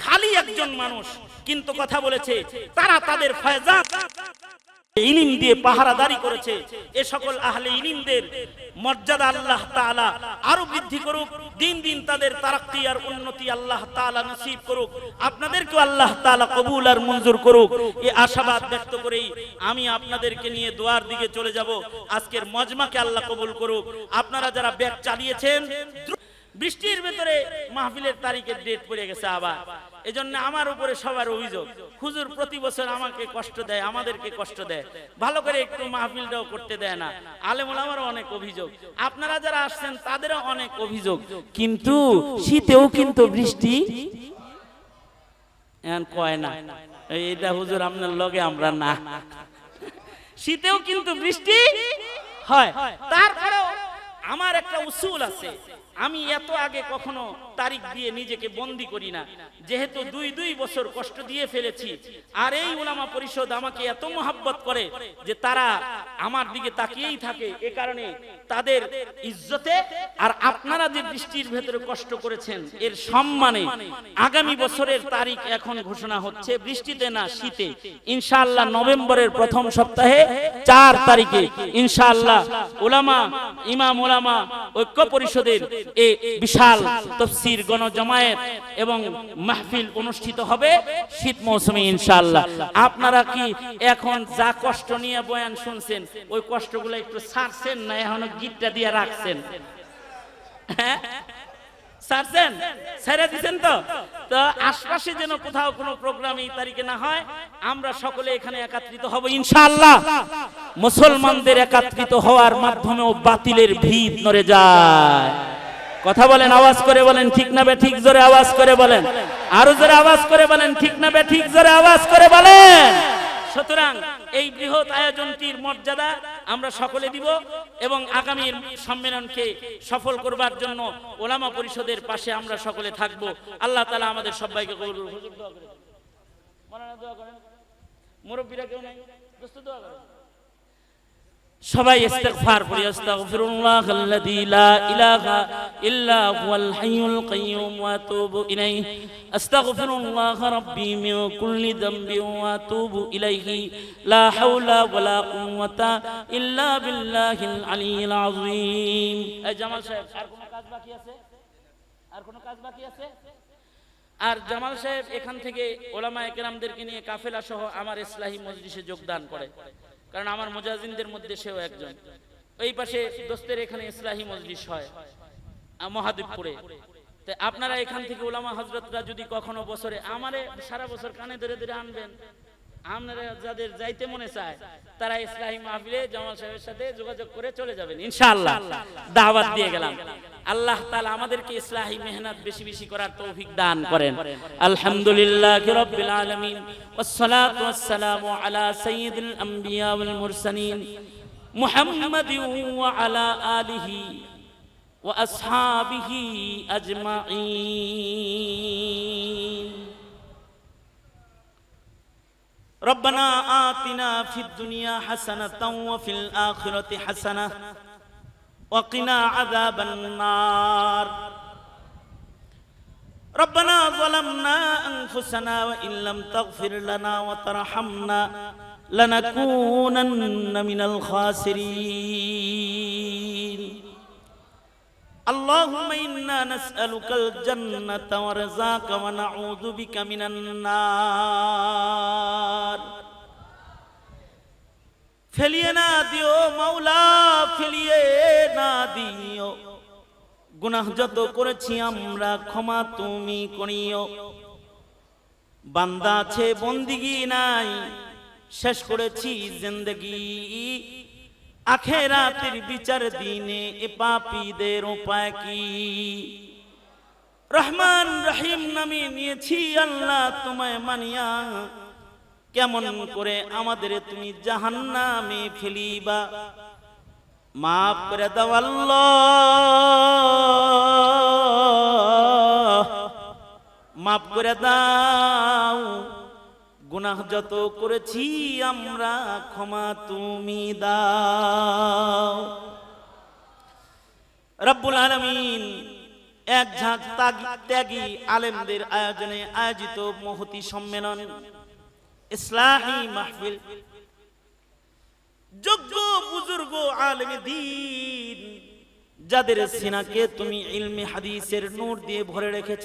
খালি একজন মানুষ কিন্তু কথা বলেছে, তারা তাদের ফয়জাত ইলম দিয়ে পাহারাদারি করেছে। এ সকল আহলে ইলমদের মর্যাদা আল্লাহ তাআলা আরো বৃদ্ধি করুক, দিন দিন তাদের তারাক্কি আর উন্নতি আল্লাহ তাআলা নসিব করুক। আপনাদেরকে আল্লাহ তাআলা কবুল আর মঞ্জুর করুক। এই আশাবাদ ব্যক্ত করেই আমি আপনাদেরকে নিয়ে দোয়ার দিকে চলে যাব। আজকের মজমাকে আল্লাহ কবুল করুক। আপনারা যারা ব্যাগ চালিয়েছেন, বৃষ্টির ভেতরে মাহফিলের তারিখের ডেট পড়ে গেছে আবার, এজন্য আমার উপরে সবার অভিযোগ, হুজুর প্রতি বছর আমাকে কষ্ট দেয়, আমাদেরকে কষ্ট দেয়, ভালো করে একটু মাহফিলটাও করতে দেয় না। আলেম ওলামারও অনেক অভিযোগ, আপনারা যারা আসছেন তাদেরও অনেক অভিযোগ। কিন্তু শীতেও কিন্তু বৃষ্টি এখন কয় না, এইটা হুজুর আপনার লগে আমরা না, শীতেও কিন্তু বৃষ্টি হয়। তারপরেও আমার একটা উসুল আছে, আমি এত আগে কখনো তারিখ দিয়ে নিজেকে বন্দী করি না, যেহেতু দুই বছর কষ্ট দিয়ে ফেলেছি। আর এই উলামা পরিষদ আমাকে এত মহব্বত করে যে তারা আমার দিকে তাকিয়েই থাকে, এ কারণে তাদের ইজ্জতে আর আপনারা যে বৃষ্টির ভেতরে কষ্ট করেছেন এর সম্মানে আগামী বছরের তারিখ এখন ঘোষণা হচ্ছে, বৃষ্টিতে না শীতে ইনশাআল্লাহ নভেম্বরের প্রথম সপ্তাহে 4 তারিখে ইনশাআল্লাহ উলামা ইমাম উলামা ঐক্য পরিষদের এই বিশাল তাফসীর গণজমায়েত এবং মাহফিল অনুষ্ঠিত হবে শীত মৌসুমে ইনশাআল্লাহ। আপনারা কি এখন যা কষ্ট নিয়ে বয়ান শুনছেন ওই কষ্টগুলো একটু ছাড়ছেন না এখনো গিটটা দিয়ে রাখছেন? হ্যাঁ ছাড়ছেন, ছেড়ে দিচ্ছেন তো? তো আশপাশে যেন কোথাও কোনো প্রোগ্রাম এই তারিখে না হয়, আমরা সকলে এখানে একত্রিত হব ইনশাআল্লাহ। মুসলমানদের একত্রিত হওয়ার মাধ্যমেও বাতিলের ভিত নড়ে যায়। কথা বলেন, আওয়াজ করে বলেন ঠিক না বে ঠিক, জোরে আওয়াজ করে বলেন, আরো জোরে আওয়াজ করে বলেন ঠিক না বে ঠিক, জোরে আওয়াজ করে বলেন। সুতরাং এই বৃহৎ আয়োজনটির মর্যাদা আমরা সকলে দিব এবং আগামী সম্মেলনকে সফল করবার জন্য ওলামা পরিষদের পাশে আমরা সকলে থাকব। আল্লাহ তাআলা আমাদের সবাইকে কবুল করুন। হুজুর দোয়া করেন, মাওলানা দোয়া করেন, মুরব্বিরা কেউ নাই, দোস্ত দোয়া করেন। সবাই ইস্তিগফার করি, আস্তাগফিরুল্লাহাল্লাযী লা ইলাহা ইল্লা হুয়াল হাইয়ুল কাইয়্যুম ওয়া আতুবু ইলাইহি, আস্তাগফিরুল্লাহ রাব্বী মিন কুল্লি যামবিন ওয়া আতুবু ইলাইহি, লা হাওলা ওয়ালা কুওয়াতা ইল্লা বিল্লাহিল আলিয়্যিল আযীম। এই জামাল সাহেব, আর কোনো কাজ বাকি আছে? আর কোনো কাজ বাকি আছে? আর জামাল সাহেব এখান থেকে ওলামায়ে কেরামদেরকে নিয়ে কাফেলা সহ আমার ইসলাহি মজলিসে যোগদান করে, কারণ আমার মুজাজিনদের মধ্যে সেও একজন। ওই পাশে দোস্তের এখানে ইসলাহি মজলিস হয় মহাদেবপুরে। তো আপনারা এখান থেকে ওলামা হযরতরা যদি কখনো বছরে আমারে সারা বছর কানে ধরে ধরে আনবেন, আপনারা যাদের যাইতে মনে চায় তারা ইসলাহি মাহফিলে জামাল সাহেবের সাথে যোগাযোগ করে চলে যাবেন ইনশাআল্লাহ। দাওয়াত দিয়ে গেলাম। আল্লাহ তাআলা আমাদেরকে ইসলাহি মেহনত বেশি বেশি করার তৌফিক দান করেন। আলহামদুলিল্লাহি রাব্বিল আলামিন ওয়াসসালাতু ওয়াসসালামু আলা সাইয়্যিদিল আমবিয়া ওয়াল মুরসালিন মুহাম্মাদিন ওয়া আলা আলিহি ওয়া আসহাবিহি আজমাইন। ربنا آتنا في الدنيا حسنة وفي الآخرة حسنة وقنا عذاب النار. ربنا ظلمنا أنفسنا وإن لم تغفر لنا وترحمنا لنكونن من الخاسرين. اللهم إنا نسألك الجنة ورزاك ونعوذ بك من النار. ফেলিয়ে না দিও মাওলা, ফেলিয়ে না দিও। গুনাহ যত করেছি আমরা ক্ষমা তুমি করিও। বান্দা আছে বন্দিগি নাই, শেষ করেছি জিন্দেগি। আখেরাতের বিচার দিনে এ পাপীদের উপায় কি? রহমান রহিম নামে নিয়েছি আল্লাহ তোমায় মানিয়া, কেমন করে আমাদের তুমি জাহান্নামে ফেলিবা? মাফ করে দাও আল্লাহ, মাফ করে দাও। গুনাহ যত করেছি আমরা ক্ষমা তুমি দাও। রব্বুল আলামিন এক ঝাঁক ত্যাগী আলেমদের আয়োজনে আয়োজিত মহতি সম্মেলন ইসলাহি মাহফিল, যোগ্য বুজুর্গ আলেমে দ্বীন যাদের সিনাকে তুমি ইলমে হাদিসের নূর দিয়ে ভরে রেখেছ,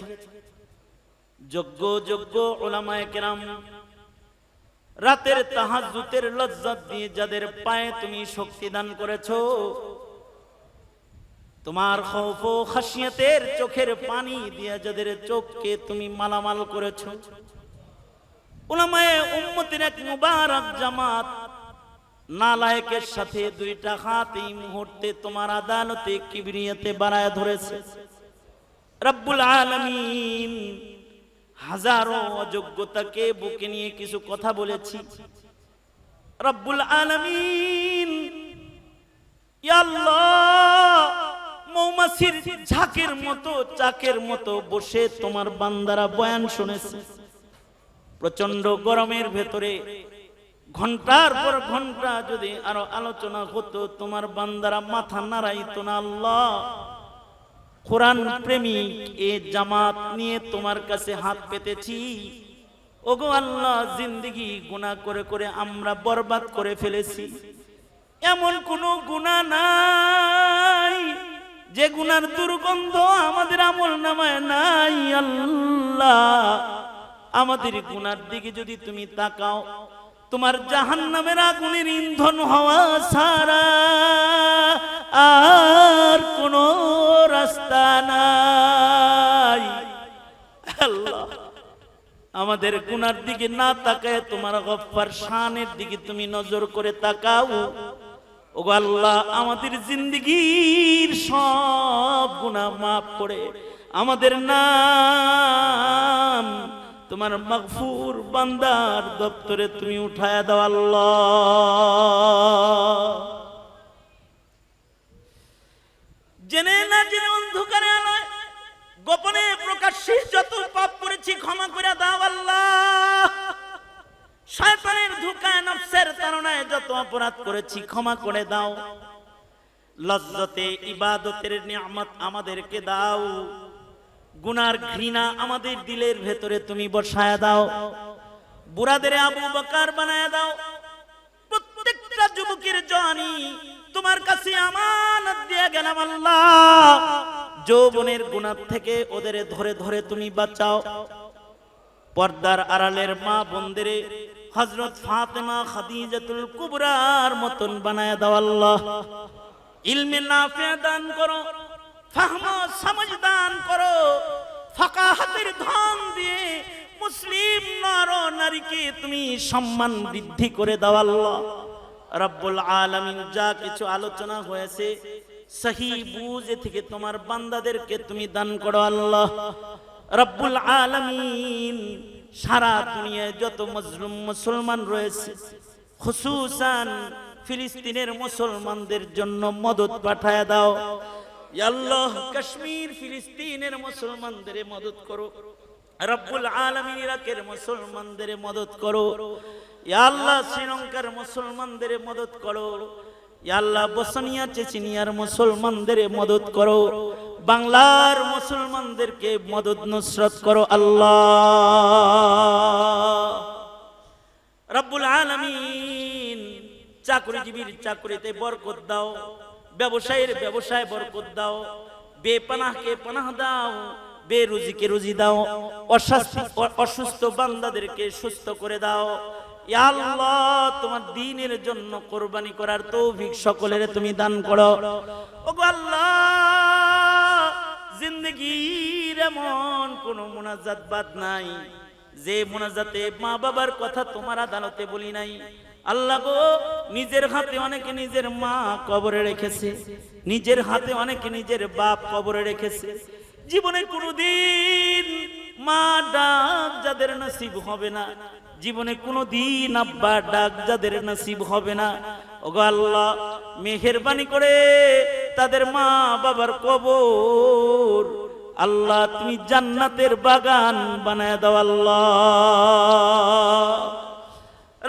যোগ্য যোগ্য উলামায়ে কেরাম রাতের তাহাজ্জুদের লজ্জত দিয়ে যাদের পায়ে তুমি শক্তি দান করেছো, তোমার খৌফ ও খাশিয়াতের চোখের পানি দিয়ে যাদের চোখকে তুমি মালামাল করেছো, উলামায়ে উম্মতের এক মুবারক জামাত নালায়েকের সাথে দুইটা হাত এই মুহূর্তে তোমার আদালতে কিবরিয়াতে বাড়ায় ধরেছে। রব্বুল আলামিন হাজারো অযোগ্যতাকে বুকে নিয়ে কিছু কথা বলেছি। রব্বুল আলামিন ইয়া আল্লাহ, মৌমাছির ঝাঁকের মতো চাকের মতো বসে তোমার বান্দারা বয়ান শুনেছে। প্রচন্ড গরমের ভেতরে ঘন্টার পর ঘন্টা যদি আরো আলোচনা হতো, তোমার বান্দারা মাথা নাড়াইতো না। আল্লাহ, কোরআন প্রেমিক এ জামাত নিয়ে তোমার কাছে হাত পেতেছি। ওগো আল্লাহ, জিন্দেগি গুনাহ করে করে আমরা বরবাদ করে ফেলেছি। এমন কোনো গুনাহ নাই যে গুনার দুর্গন্ধ আমাদের আমলনামায় নাই। আল্লাহ, আমাদের গুনার দিকে যদি তুমি তাকাও, তোমার জাহান্নামের আগুনের ইন্ধন হওয়া ছাড়া আর কোনো রাস্তা নাই। আল্লাহ, আমাদের গুনার দিকে না তাকায় তোমার গফফার শানের দিকে তুমি নজর করে তাকাও। ওগো আল্লাহ, আমাদের জিন্দেগীর সব গুনাহ মাফ করে আমাদের নাম তোমার মাগফুর বান্দার দপ্তরে তুমি উঠায়া দাও। আল্লাহ, জেনে না জেনে অন্ধকারে আলোয় গোপনে প্রকাশ্যে যত পাপ করেছি ক্ষমা করে দাও। আল্লাহ, শয়তানের ধোঁকায় নফসের তাড়নায় যত অপরাধ করেছি ক্ষমা করে দাও। লজ্জতে ইবাদতের নিয়ামত আমাদেরকে দাও। গুনার ঘৃণা আমাদের দিলের ভেতরে তুমি বসায়া দাও। বুড়াদের আবু বকর বানায়া দাও। প্রত্যেকটা যুবকের জওয়ানি তোমার কাছে আমানত দিয়ে গেলাম। আল্লাহ, যৌবনের গুনাহ থেকে ওদের ধরে ধরে তুমি বাঁচাও। পর্দার আড়ালের মা বোনদের হযরত ফাতেমা খাদিজাতুল কুবরার মতন বানায় দাও আল্লাহ। ইলমে নাফি দান করো, ফাহম সমঝ দান করো, ফাকাহাতের ধন দিয়ে মুসলিম নর নারীকে তুমি সম্মান বৃদ্ধি করে দাও আল্লাহ রব্বুল আলামিন। যা কিছু আলোচনা হয়েছে সহি বুঝে থেকে তোমার বান্দাদেরকে তুমি দান করো আল্লাহ রব্বুল আলামিন। সারা দুনিয়ায় যত মজলুম মুসলমান রয়েছে, খুসুসান ফিলিস্তিনের মুসলমানদের জন্য মদদ পাঠায় দাও ইয়া আল্লাহ। কাশ্মীর ফিলিস্তিনের মুসলমানদের মদদ করো রব্বুল আলামিন। ইরাকের মুসলমানদের মদদ করো ইয়া আল্লাহ। শ্রীলঙ্কার মুসলমানদের মদদ করো ইয়া আল্লাহ। বসনিয়া চেচনিয়ার মুসলমানদের মদদ করো। বাংলার মুসলমানদেরকে মদদ নুসরত করো আল্লাহ রব্বুল আলামিন। চাকরিজীবীর চাকরিতে বরকত দাও, ব্যবসায়ীর ব্যবসায় বরকত দাও, বেপানাহকে পানাহ দাও, বেরুজিকে রুজি দাও, অসুস্থ বান্দাদেরকে সুস্থ করে দাও ইয়া আল্লাহ। তোমার দ্বীনের জন্য কোরবানি করার তৌফিক সকলের তুমি দান করো ওগো আল্লাহ। জিন্দেগীর এমন কোন মুনাজাত বাদ নাই যে মুনাজাতে মা বাবার কথা তোমার আদালতে বলি নাই আল্লাহ গো। নিজের হাতে অনেকে নিজের মা কবরে রেখেছে, নিজের হাতে অনেকে নিজের বাপ কবরে রেখেছে। জীবনে কোনোদিন মা ডাক যাদের নসিব হবে না, জীবনে কোনোদিন আব্বা ডাক যাদের নসিব হবে না, ওগো আল্লাহ মেহেরবানি করে তাদের মা বাবার কবর আল্লাহ তুমি জান্নাতের বাগান বানায় দাও আল্লাহ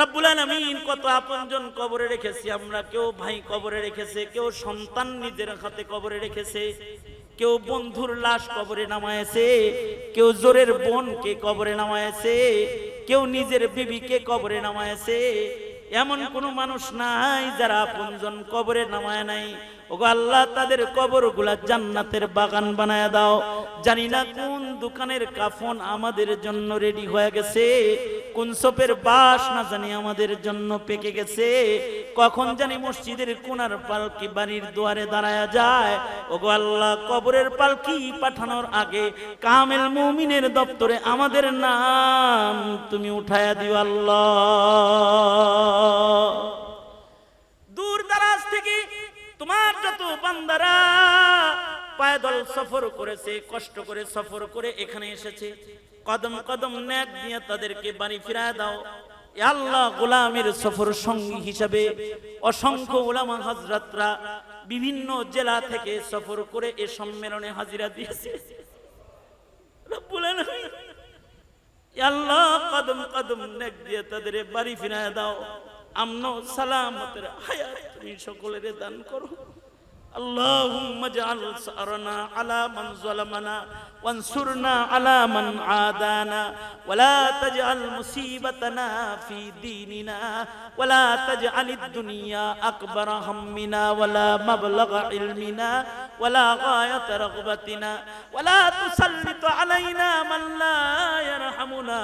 রব্বুল আলামিন। কত আপনজন কবরে রেখেছি আমরা, কেউ ভাই কবরে রেখেছে, কেউ সন্তান নিজের হাতে কবরে রেখেছে, কেউ বন্ধুর লাশ কবরে নামায়েছে, কেউ জোরের বোনকে কবরে নামায়েছে, কেউ নিজের বিবিকে কবরে নামায়েছে। এমন কোন মানুষ নাই যারা আপনজন কবরে নামায় নাই। ওগো আল্লাহ তাদের কবরগুলা জান্নাতের বাগান বানায় দাও। জানি না কোন দোকানের কাফন আমাদের জন্য রেডি হয়ে গেছে, কোন সোপের বাস না জানি আমাদের জন্য পেকে গেছে, কখন জানি মসজিদের কোনার পালকি বাড়ির দুয়ারে দাঁড়ায়া যায়। ওগো আল্লাহ কবরের পালকি পাঠানোর আগে কামেল মুমিনের দপ্তরে আমাদের নাম তুমি উঠায়া দিও আল্লাহ। দূর দারাজ থেকে তোমার যত বান্দারা পায়দল সফর করেছে, কষ্ট করে সফর করে এখানে এসেছে, কদম কদম নেক দিয়ে তাদেরকে বাড়ি ফিরায় দাও এ আল্লাহ। গোলামের সফর সঙ্গী হিসাবে অসংখ্য উলামা হযরতরা বিভিন্ন জেলা থেকে সফর করে এ সম্মেলনে হাজিরা দিয়েছে রব্বুল আলামিন। এ আল্লাহ কদম কদম নেক দিয়ে তাদের বাড়ি ফিরায় দাও, আমন সালামতের হায়াত তুমি সকলের দান করো। اللهم اجعل ثأرنا على من ظلمنا وانصرنا على من عادانا ولا تجعل مصيبتنا في ديننا ولا تجعل الدنيا أكبر همنا ولا مبلغ علمنا ولا غاية رغبتنا ولا تسلط علينا من لا يرحمنا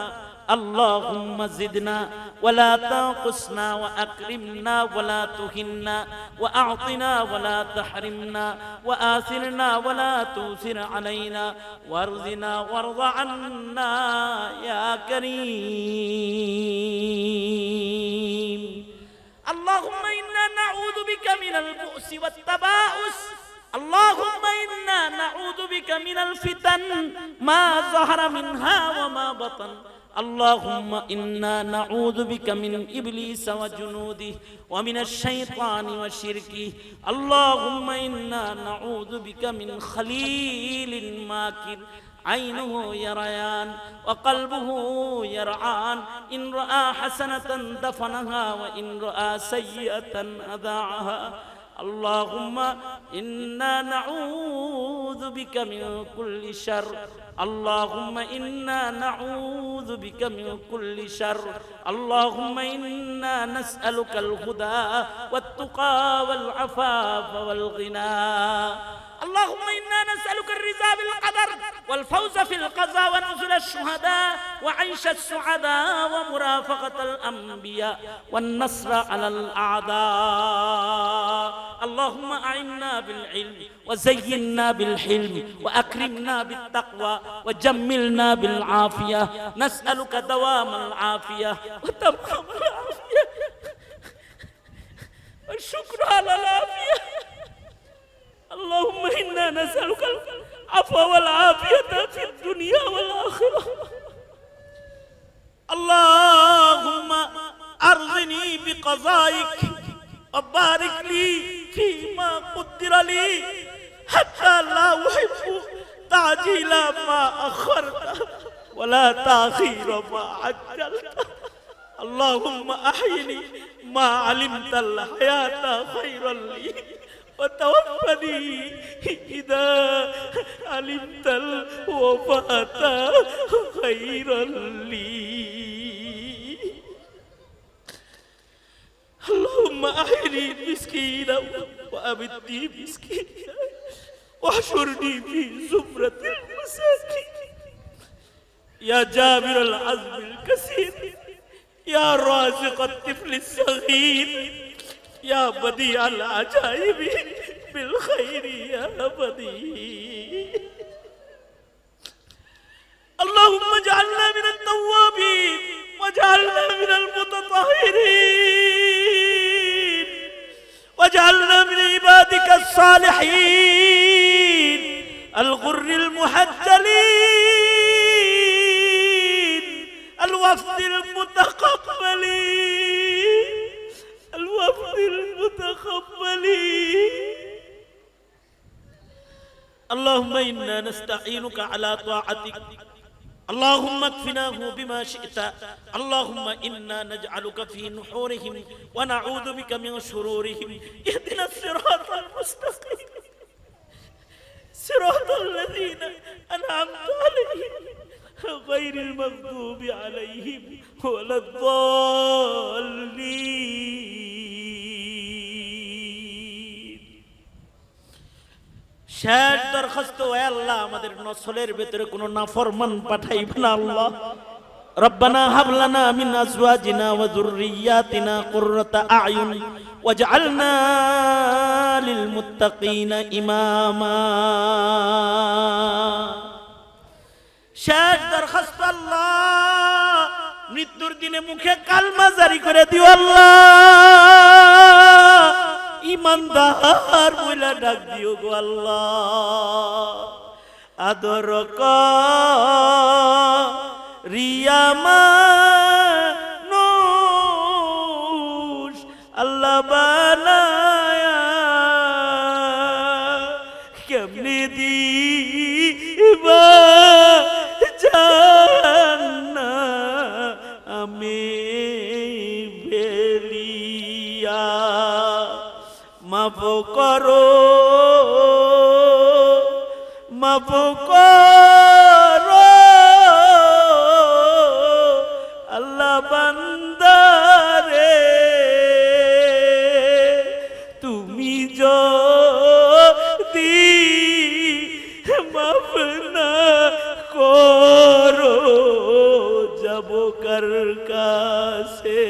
اللهم زدنا ولا تنقصنا وأكرمنا ولا تهنا وأعطنا ولا تحرمنا وآثرنا ولا تؤثر علينا وارضنا وارض عنا يا كريم اللهم إنا نعوذ بك من البؤس والتباؤس اللهم إنا نعوذ بك من الفتن ما ظهر منها وما بطن اللهم إنا نعوذ بك من إبليس وجنوده ومن الشيطان وشركه اللهم إنا نعوذ بك من خليل ماكر عينه يريان وقلبه يرعان إن رأى حسنة دفنها وإن رأى سيئة أذاعها اللهم إنا نعوذ بك من كل شر اللهم إنا نعوذ بك من كل شر اللهم إنا نسألك الهدى والتقى والعفاف والغنى اللهم إنا نسألك الرضا بالقدر والفوز في القضاء ونزل الشهداء وعيش السعداء ومرافقة الأنبياء والنصر على الأعداء. اللهم أعنا بالعلم وزينا بالحلم وأكرمنا بالتقوى وجملنا بالعافية. نسألك دوام العافية وتمام العافية والشكر على العافية. اللهم إنا نسألك العفو والعافية في الدنيا والآخرة. اللهم أرضني بقضائك وبارك لي فيما قدر لي حتى لا أحب تعجيل ما أخرت ولا تأخير ما عجلت. اللهم أحيني ما علمت الحياة خيرا لي وتوفني إذا علمت الوفاة خيرا لي. اللهم أحيني مسكينا وأمتني مسكينا واحشرني في زمرة المساكين. يا جابر العزم الكثير يا رازق الطفل الصغير يا بديع العجائب بالخير يا بديع. اللهم اجعلنا من التوابين واجعلنا من المتطهرين واجعلنا من عبادك الصالحين الغر المحجلين الوفد المتقبلين الوفد المتقبلين. اللهم إنا نستعينك على طاعتك. اللهم اكفناه بما شئت. اللهم إنا نجعلك في نحورهم ونعوذ بك من شرورهم. اهدنا الصراط المستقيم صراط الذين أنعمت عليهم غير المغضوب عليهم ولا الضالين. শেষ দরখাস্ত, ওয়া আল্লাহ আমাদের নসলের ভিতরে কোনো নাফরমান পাঠাইবেন না আল্লাহ। রব্বানা হাব লানা মিন আজওয়াজিনা ওয়া যুররিয়াতিনা কুররাতা আ'য়ুন ওয়াজআলনা লিল মুত্তাকিনা ইমামা। শেষ দরখাস্ত আল্লাহ, মৃত্যুর দিনে মুখে কালমা জারি করে দিও আল্লাহ। ইমানদার বইলা ডাক দিও গো আল্লাহ। আদর রিয়া মানুষ আল্লাহ বানায়া কেমনে দিবা জান্না আমি বেলিয়া। মাফ করো মাফ করো আল্লাহ বান্দারে, তুমি যদি মাফ না করো যাব কার কাছে।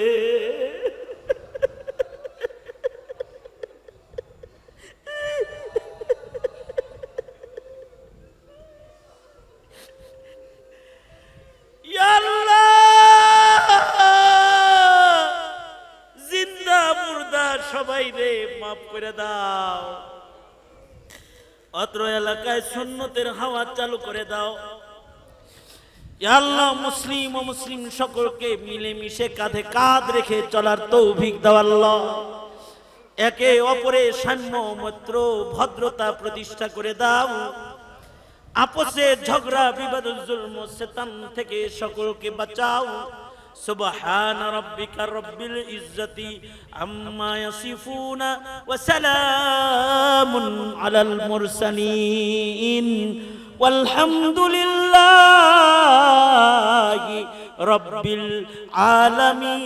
সবাই রে মাফ করে দাও। অত্র এলাকায় সুন্নতের হাওয়া চালু করে দাও। ইয়া আল্লাহ, মুসলিম ও মুসলিম সকলকে মিলেমিশে কাঁধে কাঁধ রেখে চলার তৌফিক দাও আল্লাহ। একে অপরের সাম্য মৈত্র ভদ্রতা প্রতিষ্ঠা করে দাও। আপসে ঝগড়া বিবাদ জুলম শয়তান থেকে সকলকে বাঁচাও। سبحان ربك رب العزة عما يصفون وسلام على المرسلين والحمد لله رب العالمين.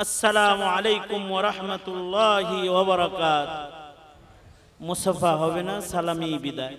السلام عليكم ورحمة الله وبركاته. মুসাফা হবে না, সালামি বিদায়।